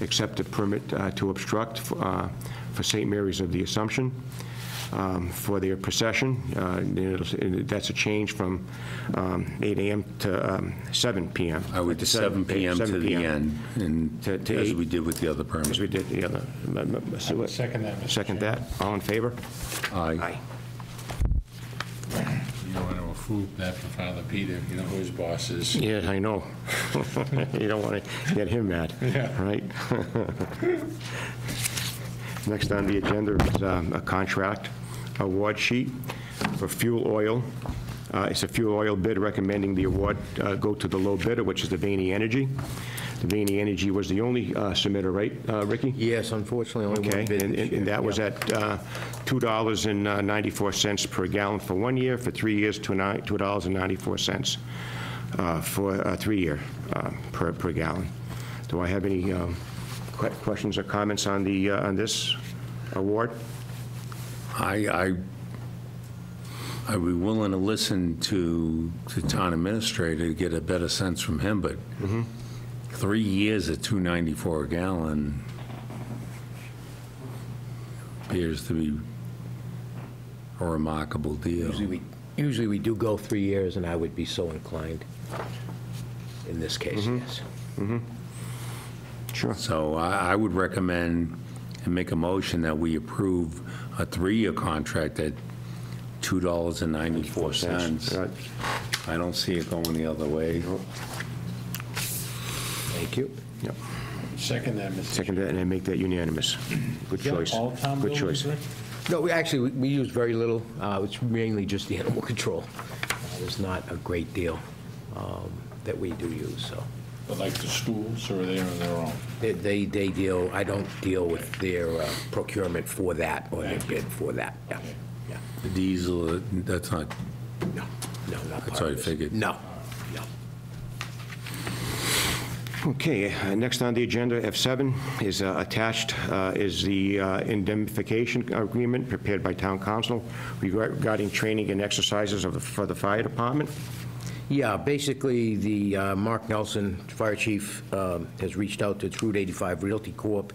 accept the permit to obstruct for St. Mary's of the Assumption for their procession. That's a change from 8 a.m. to 7 p.m. I would do 7 p.m. to the end, and To as 8. we did with the other permit. As we did the other. Second that, Mr. Second that. All in favor? Aye. You don't want to approve that for Father Peter, you know who his boss is. Yeah, I know. You don't want to get him mad, right? Next on the agenda is a contract award sheet for fuel oil. It's a fuel oil bid recommending the award go to the low bidder, which is Devaney Energy. Devaney Energy was the only submitter, right, Ricky? Yes, unfortunately, only one Okay, bid. and that was at $2.94 per gallon for 1 year, for 3 years, $2.94 for a 3-year per gallon. Do I have any questions or comments on the on this award? I'd be willing to listen to the town administrator to get a better sense from him, but 3 years at $2.94 a gallon appears to be a remarkable deal. Usually we do go 3 years, and I would be so inclined in this case, yes. Sure. So I would recommend and make a motion that we approve a 3-year contract at $2.94. Right. I don't see it going the other way. Thank you. Yep. Second that, Mr. Second that, and I make that unanimous. Good choice. All town Good buildings, choice. Rick? No, we use very little. It's mainly just the animal control. There's not a great deal that we do use, so. But like the schools, or are they on their own? They deal, I don't deal with their procurement for that or their bid for that, yeah. The diesel, that's not, No, not that's part what I of this. figured. No, no. Okay, next on the agenda, F7, is attached is the indemnification agreement prepared by Town Council regarding training and exercises for the fire department. Yeah, basically, the Mark Nelson, Fire Chief, has reached out to its Route 85 Realty Corp.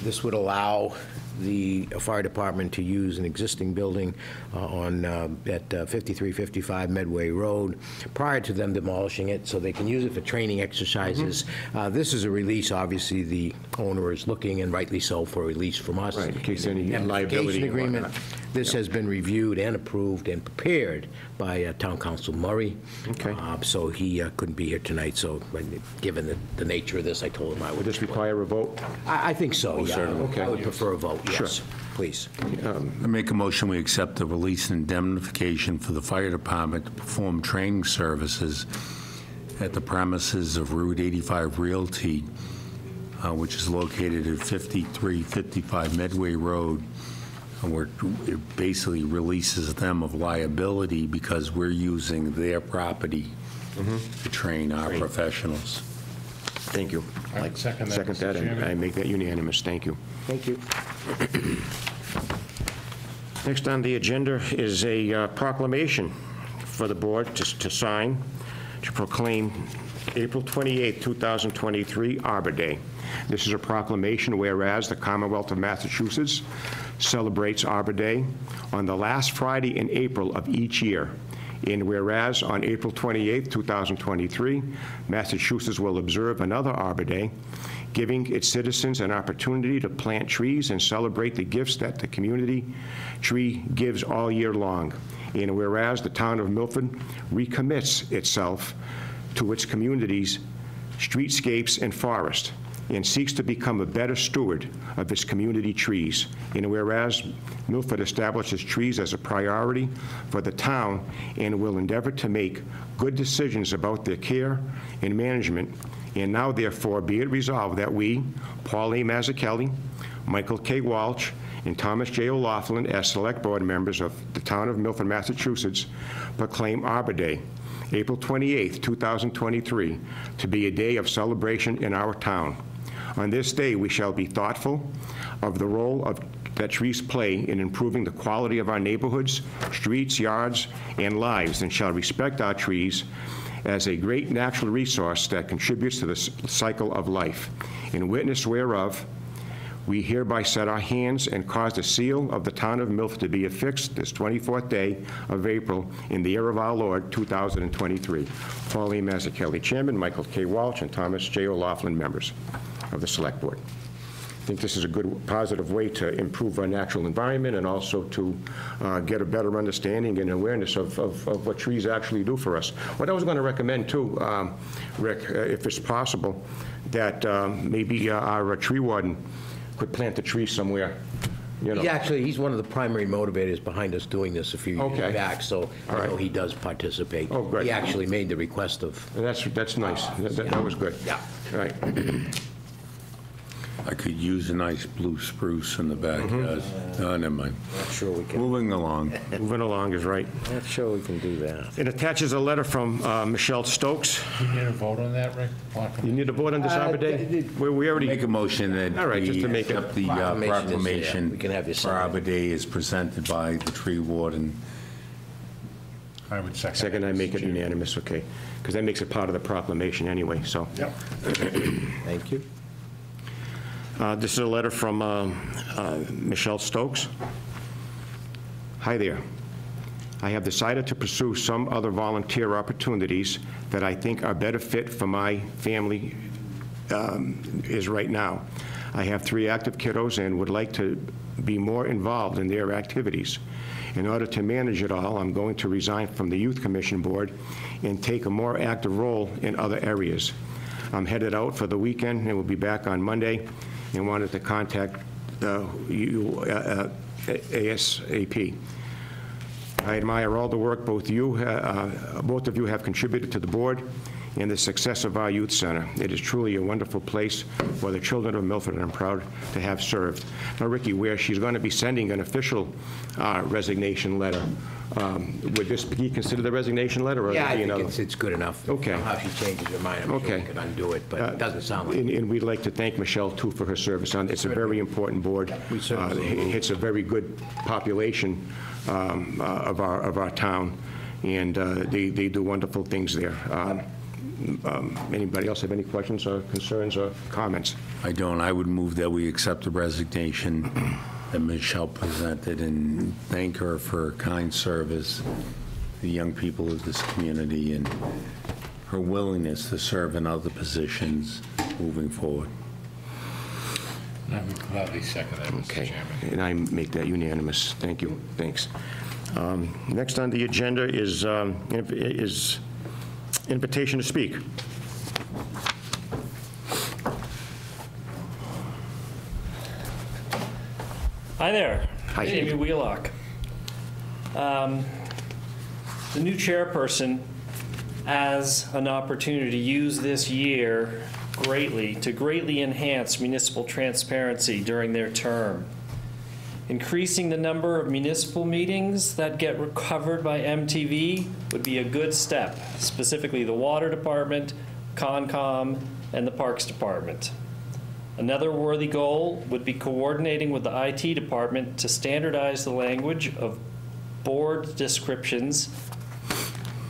This would allow the fire department to use an existing building at 5355 Medway Road prior to them demolishing it, so they can use it for training exercises. This is a release, obviously, the owner is looking, and rightly so, for a release from us. Right, in case any Indemnification liability and agreement. whatnot. This has been reviewed and approved and prepared by Town Council Murray. Okay. So he couldn't be here tonight, so given the nature of this, I told him I Would would. this require a vote? I think so, yeah. certainly. I would prefer a vote, Sure. yes, please. I make a motion, we accept the release and indemnification for the fire department to perform training services at the premises of Route 85 Realty, which is located at 5355 Medway Road, where it basically releases them of liability because we're using their property to train our professionals. Thank you. I would second that, Second Mr. that, and Chairman. I make that unanimous. Thank you. Thank you. Next on the agenda is a proclamation for the board to sign to proclaim April 28, 2023 Arbor Day. This is a proclamation whereas the Commonwealth of Massachusetts celebrates Arbor Day on the last Friday in April of each year. And whereas on April 28, 2023, Massachusetts will observe another Arbor Day, giving its citizens an opportunity to plant trees and celebrate the gifts that the community tree gives all year long. And whereas the town of Milford recommits itself to its communities, streetscapes, and forest, and seeks to become a better steward of its community trees. And whereas Milford establishes trees as a priority for the town and will endeavor to make good decisions about their care and management, and now therefore be it resolved that we, Paul A. Mazzucchelli, Michael K. Walsh, and Thomas J. O'Laughlin, as Select Board members of the town of Milford, Massachusetts, proclaim Arbor Day, April 28, 2023, to be a day of celebration in our town. On this day, we shall be thoughtful of the role that trees play in improving the quality of our neighborhoods, streets, yards, and lives, and shall respect our trees as a great natural resource that contributes to the cycle of life. In witness whereof, we hereby set our hands and cause the seal of the town of Milford to be affixed this 24th day of April in the year of our Lord, 2023. Paul A. Mazzucchelli, Chairman, Michael K. Walsh, and Thomas J. O'Laughlin, members of the Select Board. I think this is a good, positive way to improve our natural environment and also to get a better understanding and awareness of what trees actually do for us. What I was going to recommend, too, Rick, if it's possible, that maybe our tree warden could plant a tree somewhere, you know. He's one of the primary motivators behind us doing this a few years Okay. back, so All I right. know he does participate. Oh, good. He actually made the request of, That's nice. That was good. Yeah. All right. I could use a nice blue spruce in the backyard. No, never mind. not sure we can, Moving along. Moving along is right. not sure we can do that. It attaches a letter from Michelle Stokes. You need a vote on that, Rick? You need a vote on this Arbor Day? We already... Make a motion that All right, just to we make it- accept the Proclamation is there. proclamation We can have you for sign it. Arbor Day is presented by the tree warden. I would second. Second, I that, make Mr. it Chairman. unanimous, okay? Because that makes it part of the proclamation anyway, so. Yep. Thank you. This is a letter from Michelle Stokes. Hi there. I have decided to pursue some other volunteer opportunities that I think are better fit for my family is right now. I have 3 active kiddos and would like to be more involved in their activities. In order to manage it all, I'm going to resign from the Youth Commission Board and take a more active role in other areas. I'm headed out for the weekend and will be back on Monday and wanted to contact you ASAP. I admire all the work both of you have contributed to the board and the success of our youth center. It is truly a wonderful place for the children of Milford, and I'm proud to have served. Now, Ricky, where she's going to be sending an official resignation letter, would this be considered a resignation letter? Or Yeah, I would it be think another? it's good enough. Okay. How she changes her mind, I'm sure Okay. we could undo it, but it doesn't sound like. And we'd like to thank Michelle, too, for her service on, it's a very important board. We certainly It hits a very good population of our town, and they do wonderful things there. Anybody else have any questions or concerns or comments? I don't. I would move that we accept the resignation that Michelle presented and thank her for her kind service to the young people of this community and her willingness to serve in other positions moving forward. I would gladly second that, Mr. Okay, Chairman. and I make that unanimous. Thank you. Thanks. Next on the agenda is invitation to speak. Hi there. Hi. Jamie Wheelock. The new chairperson has an opportunity to use this year to greatly enhance municipal transparency during their term. Increasing the number of municipal meetings that get covered by MTV would be a good step, specifically the Water Department, Concom, and the Parks Department. Another worthy goal would be coordinating with the IT department to standardize the language of board descriptions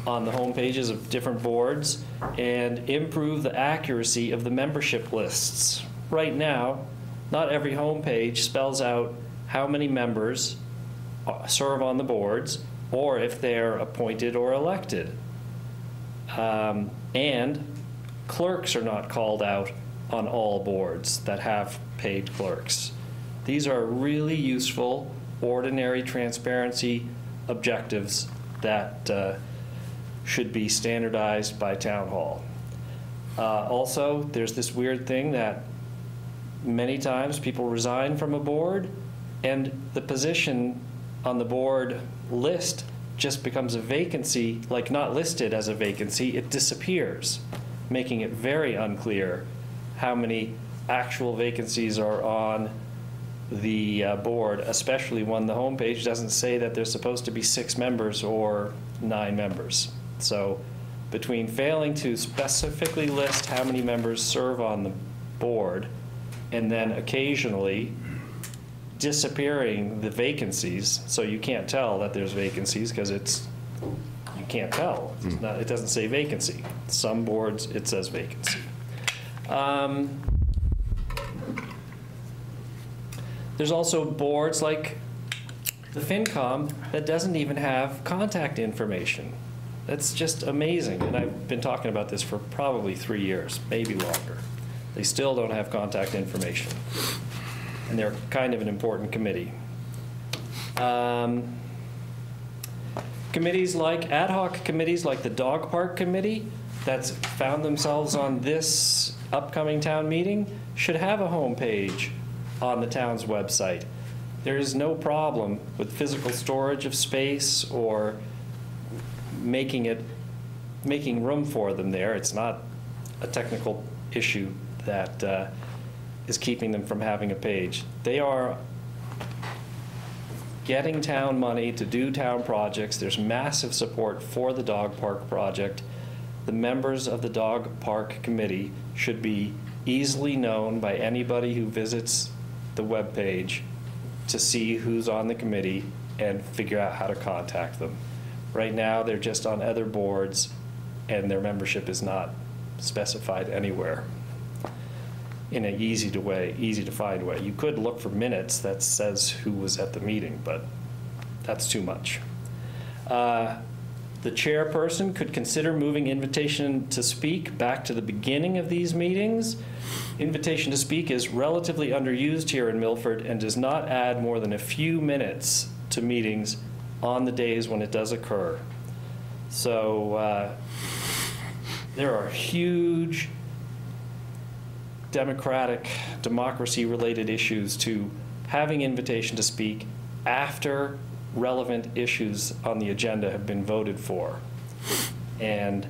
on the home pages of different boards and improve the accuracy of the membership lists. Right now, not every homepage spells out how many members serve on the boards or if they're appointed or elected. And clerks are not called out on all boards that have paid clerks. These are really useful, ordinary transparency objectives that should be standardized by town hall. Also, there's this weird thing that many times people resign from a board and the position on the board list just becomes a vacancy, like not listed as a vacancy, it disappears, making it very unclear how many actual vacancies are on the board, especially when the homepage doesn't say that there's supposed to be 6 members or 9 members. So between failing to specifically list how many members serve on the board and then occasionally disappearing the vacancies, so you can't tell that there's vacancies because you can't tell. It doesn't say vacancy. Some boards, it says vacancy. There's also boards like the FinCom that doesn't even have contact information. That's just amazing, and I've been talking about this for probably 3 years, maybe longer. They still don't have contact information, and they're kind of an important committee. Committees like, ad hoc committees like the Dog Park Committee that's found themselves on this upcoming town meeting should have a homepage on the town's website. There is no problem with physical storage of space or making room for them there. It's not a technical issue that is keeping them from having a page. They are getting town money to do town projects. There's massive support for the dog park project. The members of the dog park committee should be easily known by anybody who visits the webpage to see who's on the committee and figure out how to contact them. Right now, they're just on other boards, and their membership is not specified anywhere in an easy to find way. You could look for minutes that says who was at the meeting, but that's too much. The chairperson could consider moving invitation to speak back to the beginning of these meetings. Invitation to speak is relatively underused here in Milford and does not add more than a few minutes to meetings on the days when it does occur. So there are huge democracy-related issues to having invitation to speak after relevant issues on the agenda have been voted for. And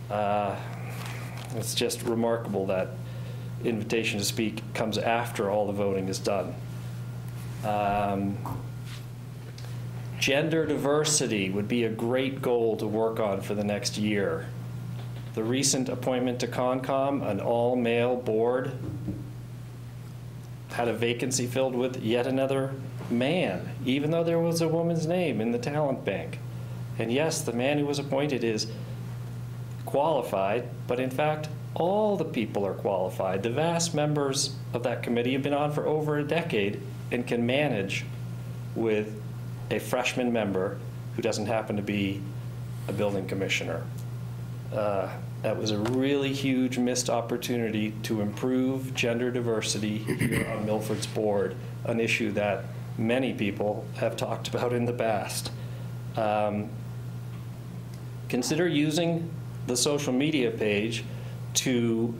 It's just remarkable that invitation to speak comes after all the voting is done. Gender diversity would be a great goal to work on for the next year. The recent appointment to Concom, an all-male board, had a vacancy filled with yet another man, even though there was a woman's name in the talent bank. And yes, the man who was appointed is qualified, but in fact, all the people are qualified. The vast members of that committee have been on for over a decade and can manage with a freshman member who doesn't happen to be a building commissioner. That was a really huge missed opportunity to improve gender diversity here on Milford's board, an issue that many people have talked about in the past. Consider using the social media page to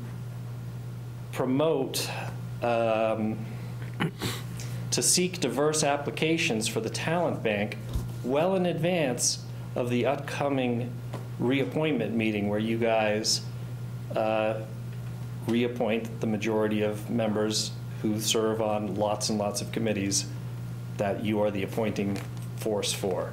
promote, to seek diverse applications for the talent bank well in advance of the upcoming reappointment meeting where you guys reappoint the majority of members who serve on lots and lots of committees that you are the appointing force for.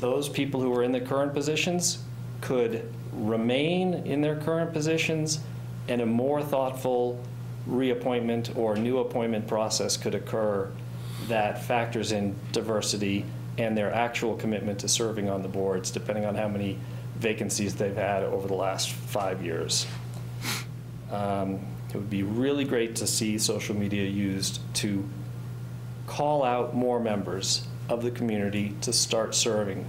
Those people who are in the current positions could remain in their current positions, and a more thoughtful reappointment or new appointment process could occur that factors in diversity and their actual commitment to serving on the boards, depending on how many vacancies they've had over the last 5 years. It would be really great to see social media used to call out more members of the community to start serving.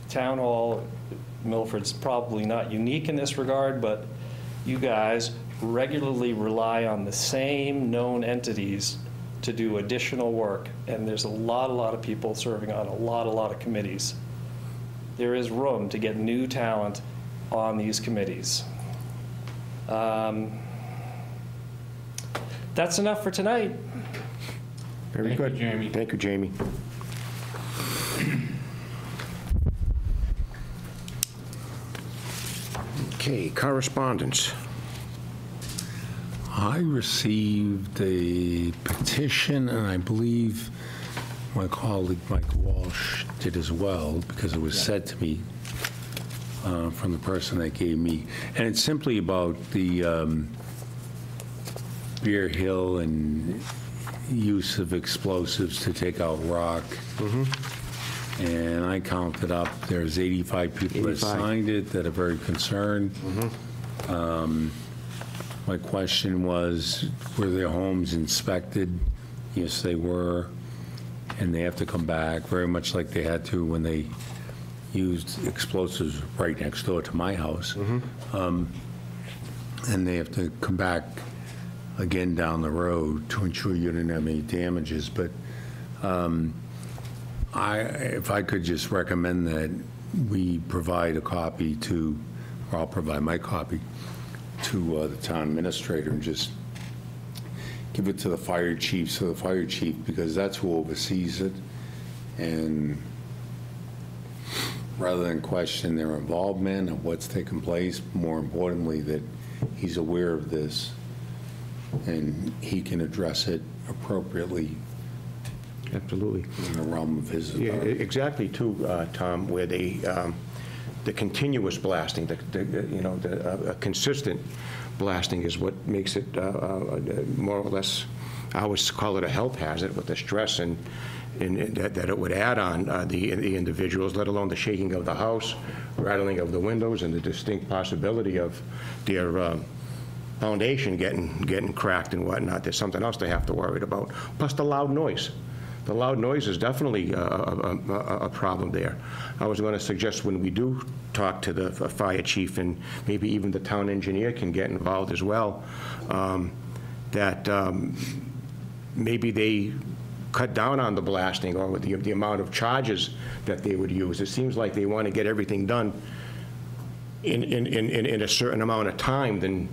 Town Hall, Milford's probably not unique in this regard, but you guys regularly rely on the same known entities to do additional work, and there's a lot of people serving on a lot of committees. There is room to get new talent on these committees. That's enough for tonight. Very Thank you, good. Jamie. Thank you, Jamie. Okay, correspondence. I received a petition, and I believe my colleague Michael Walsh did as well, because it was said to me from the person that gave me, and it's simply about the Bear Hill and use of explosives to take out rock. And I counted up, there's 85 people that 85. signed it that are very concerned. My question was, were their homes inspected? Yes, they were. And they have to come back, very much like they had to when they used explosives right next door to my house. And they have to come back again down the road to ensure you didn't have any damages. But if I could just recommend that we provide a copy to, or I'll provide my copy to the town administrator and just give it to the fire chief, so the fire chief, because that's who oversees it, and rather than question their involvement of what's taken place, more importantly, that he's aware of this and he can address it appropriately Absolutely. in the realm of his Yeah, authority. exactly, too, Tom, where the continuous blasting, a consistent blasting is what makes it more or less, I always call it a health hazard with the stress and that it would add on the individuals, let alone the shaking of the house, rattling of the windows, and the distinct possibility of their foundation getting cracked and whatnot. There's something else they have to worry about. Plus the loud noise. The loud noise is definitely a problem there. I was going to suggest when we do talk to the fire chief, and maybe even the town engineer can get involved as well, that maybe they cut down on the blasting or the amount of charges that they would use. It seems like they want to get everything done in a certain amount of time, then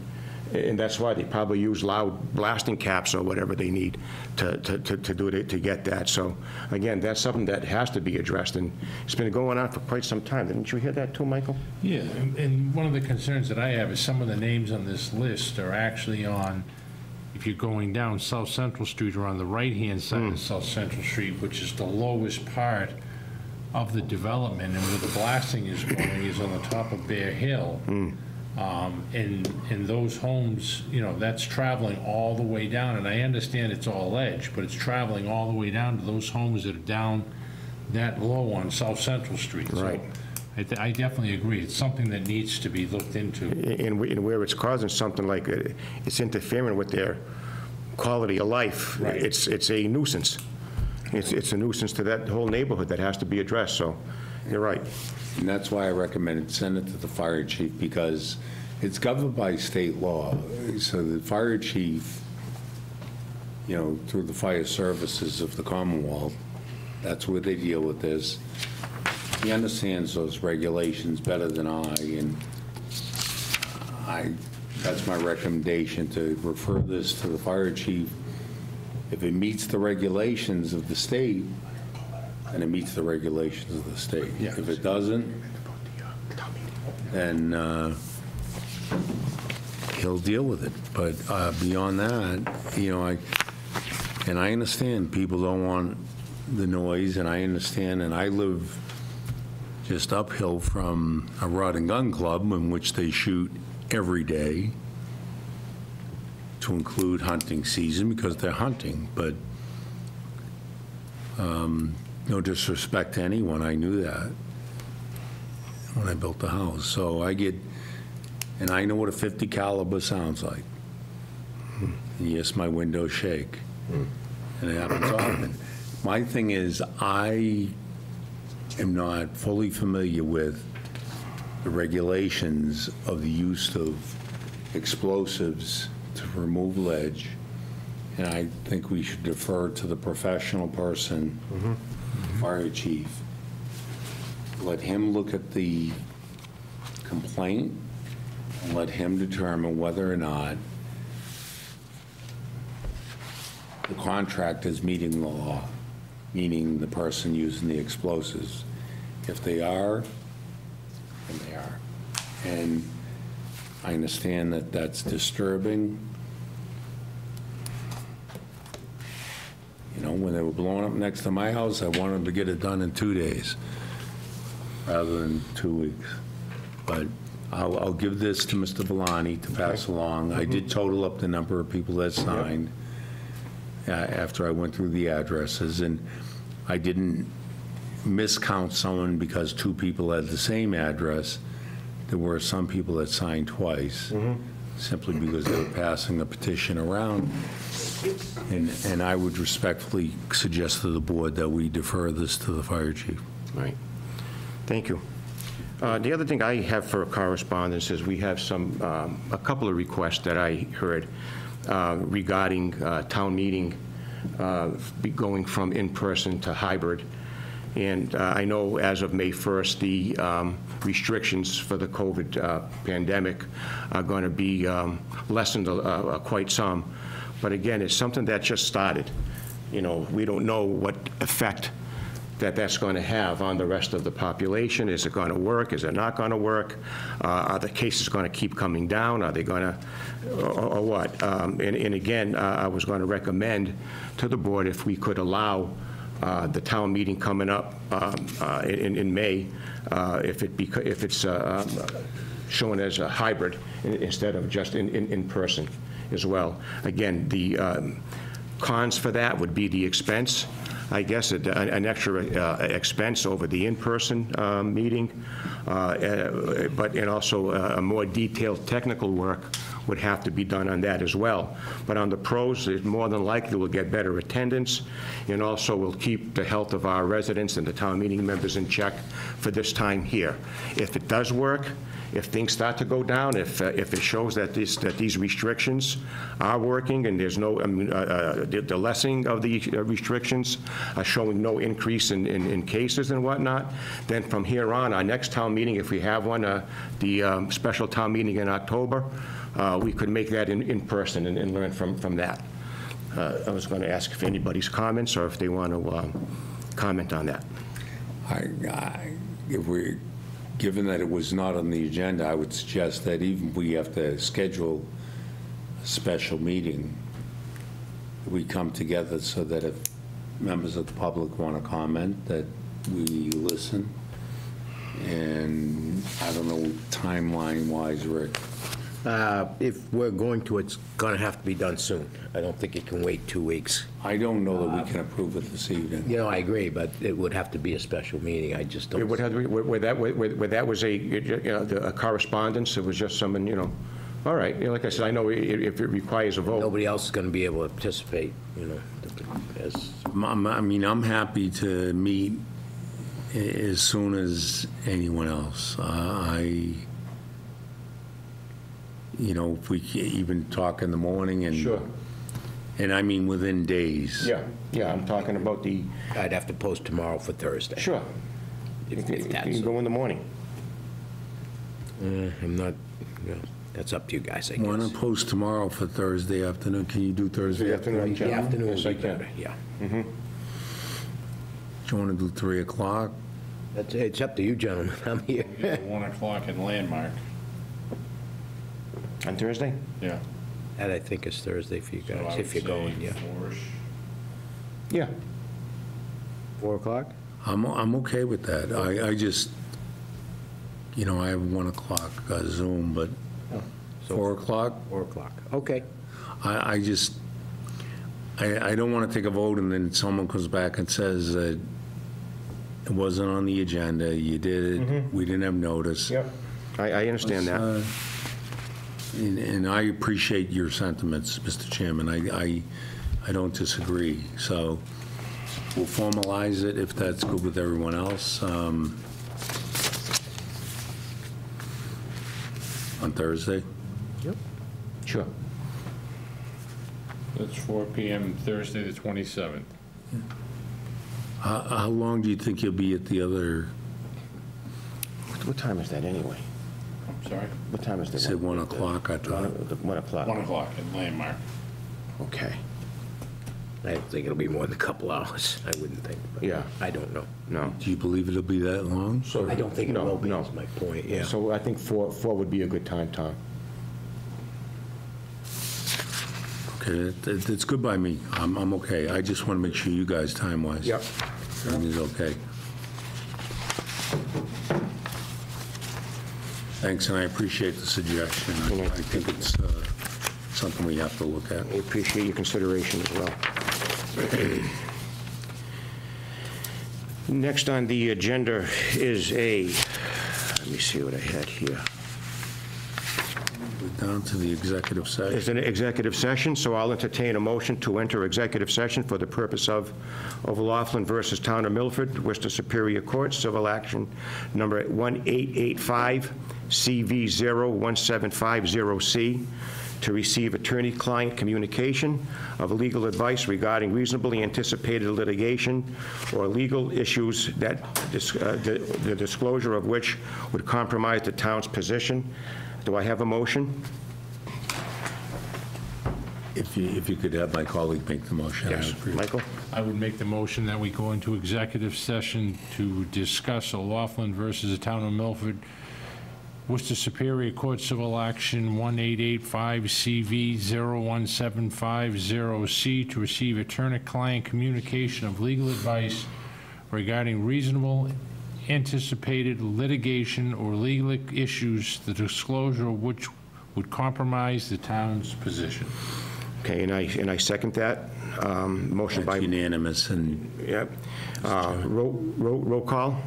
And that's why they probably use loud blasting caps or whatever they need to do it, to get that. So again, that's something that has to be addressed, and it's been going on for quite some time. Didn't you hear that too, Michael? Yeah, and one of the concerns that I have is some of the names on this list are actually on, if you're going down South Central Street, or on the right-hand side of South Central Street, which is the lowest part of the development, and where the blasting is going is on the top of Bear Hill. And those homes, you know, that's traveling all the way down, and I understand it's all edge, but it's traveling all the way down to those homes that are down that low on South Central Street. Right. So I definitely agree. It's something that needs to be looked into. And where it's causing something like, it's interfering with their quality of life. Right. It's a nuisance. It's a nuisance to that whole neighborhood that has to be addressed, so you're right. And that's why I recommended send it to the fire chief, because it's governed by state law. So the fire chief, you know, through the fire services of the Commonwealth, that's where they deal with this. He understands those regulations better than I, and that's my recommendation, to refer this to the fire chief. If it meets the regulations of the state, and it meets the regulations of the state. Yeah. If it doesn't, then he'll deal with it. But beyond that, you know, I understand people don't want the noise, and I understand, and I live just uphill from a rod and gun club in which they shoot every day, to include hunting season, because they're hunting, but no disrespect to anyone, I knew that when I built the house. So and I know what a 50 caliber sounds like. And yes, my windows shake, and it happens often. My thing is, I am not fully familiar with the regulations of the use of explosives to remove ledge, and I think we should defer to the professional person, fire chief. Let him look at the complaint, and let him determine whether or not the contract is meeting the law, meaning the person using the explosives. If they are, then they are. And I understand that that's disturbing. You know, when they were blowing up next to my house, I wanted them to get it done in 2 days rather than 2 weeks. But I'll give this to Mr. Valani to pass along. I did total up the number of people that signed after I went through the addresses, and I didn't miscount someone because 2 people had the same address. There were some people that signed twice, simply because they were passing the petition around. And I would respectfully suggest to the board that we defer this to the fire chief. Right. Thank you. The other thing I have for correspondence is we have a couple of requests that I heard regarding town meeting going from in-person to hybrid. And I know as of May 1st, the restrictions for the COVID pandemic are going to be lessened quite some. But again, it's something that just started. You know, we don't know what effect that's going to have on the rest of the population. Is it going to work? Is it not going to work? Are the cases going to keep coming down? Are they going to, or what? And again, I was going to recommend to the board if we could allow the town meeting coming up in May, if it's shown as a hybrid instead of just in person as well. Again, the cons for that would be the expense. I guess an extra expense over the in-person meeting, and also a more detailed technical work would have to be done on that as well. But on the pros, it more than likely will get better attendance, and also will keep the health of our residents and the town meeting members in check for this time here. If it does work, if things start to go down, if it shows that these restrictions are working and there's no, the lessening of the restrictions are showing no increase in cases and whatnot, then from here on, our next town meeting, if we have one, the special town meeting in October, we could make that in person and learn from that. I was going to ask if anybody's comments or if they want to comment on that. Given that it was not on the agenda, I would suggest that even if we have to schedule a special meeting, we come together so that if members of the public want to comment, that we listen. And I don't know, timeline-wise, Rick. If we're going to, it's going to have to be done soon. I don't think it can wait 2 weeks. I don't know that we can approve it this evening. You know, I agree, but it would have to be a special meeting. I just don't. It would have to be, where that was a correspondence, it was just someone, all right, like I said, I know if it requires a vote. Nobody else is going to be able to participate, as. I mean, I'm happy to meet as soon as anyone else. If we can even talk in the morning and. Sure. And I mean within days. Yeah, I'm talking about the. I'd have to post tomorrow for Thursday. Sure. You can go in the morning. I'm not, that's up to you guys, I guess. Want to post tomorrow for Thursday afternoon? Can you do Thursday afternoon? The afternoon Yes, would I be can. better, yeah. Do you want to do 3 o'clock? It's up to you, gentlemen. I'm here. 1 o'clock in Landmark. On Thursday? Yeah. That, I think, is Thursday for you guys, if you're going, yeah. Yeah. 4 o'clock? I'm okay with that. I just, I have 1 o'clock Zoom, but 4 o'clock? 4 o'clock, okay. I don't want to take a vote and then someone comes back and says that it wasn't on the agenda, you did it, we didn't have notice. Yep. I understand that. And I appreciate your sentiments, Mr. Chairman. I don't disagree. So we'll formalize it if that's good with everyone else on Thursday. Yep. Sure. That's 4 PM Thursday, the 27th. How long do you think you'll be at the other? What time is that anyway? I'm sorry? What time is I that? said 1 o'clock, I thought. 1 o'clock. 1 o'clock in Landmark. Okay. I don't think it'll be more than a couple hours, I wouldn't think. but Yeah. I don't know. No. Do you believe it'll be that long? I don't think it No, will be, no. is my point, yeah. So I think 4 would be a good time, Tom. Okay, it's good by me. I'm okay. I just want to make sure you guys, time-wise. Yep. Everything's okay. Thanks, and I appreciate the suggestion. I think it's something we have to look at. We appreciate your consideration as well. Next on the agenda is let me see what I had here. We're down to the executive session. It's an executive session, so I'll entertain a motion to enter executive session for the purpose of O'Laughlin versus Town of Milford, Worcester Superior Court, civil action number 1885, CV01750C, to receive attorney-client communication of legal advice regarding reasonably anticipated litigation or legal issues that the disclosure of which would compromise the town's position. Do I have a motion? If you could have my colleague make the motion. I would appreciate it. Michael? I would make the motion that we go into executive session to discuss O'Laughlin versus the Town of Milford, Worcester Superior Court Civil Action 1885 CV 01750C, to receive attorney-client communication of legal advice regarding reasonable anticipated litigation or legal issues, the disclosure of which would compromise the town's position. Okay, and I second that. Motion by... That's unanimous, and Yep. Roll call?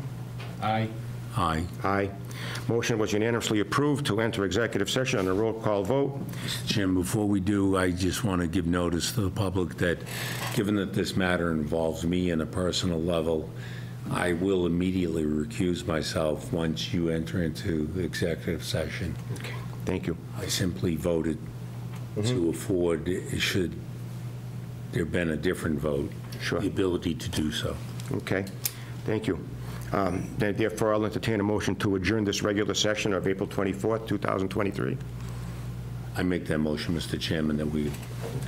Aye. aye. Aye. Motion was unanimously approved to enter executive session on a roll call vote. Jim, before we do, I just want to give notice to the public that, given that this matter involves me on a personal level, I will immediately recuse myself once you enter into the executive session. Okay, thank you. I simply voted to afford, should there have been a different vote, Sure. the ability to do so. Okay, thank you. Therefore, I'll entertain a motion to adjourn this regular session of April 24th, 2023. I make that motion, Mr. Chairman, that we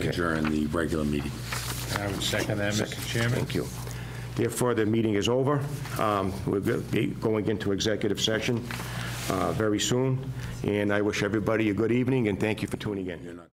adjourn the regular meeting. I would second that, Mr. Chairman. Thank you. Therefore, the meeting is over. We'll be going into executive session very soon, and I wish everybody a good evening, and thank you for tuning in.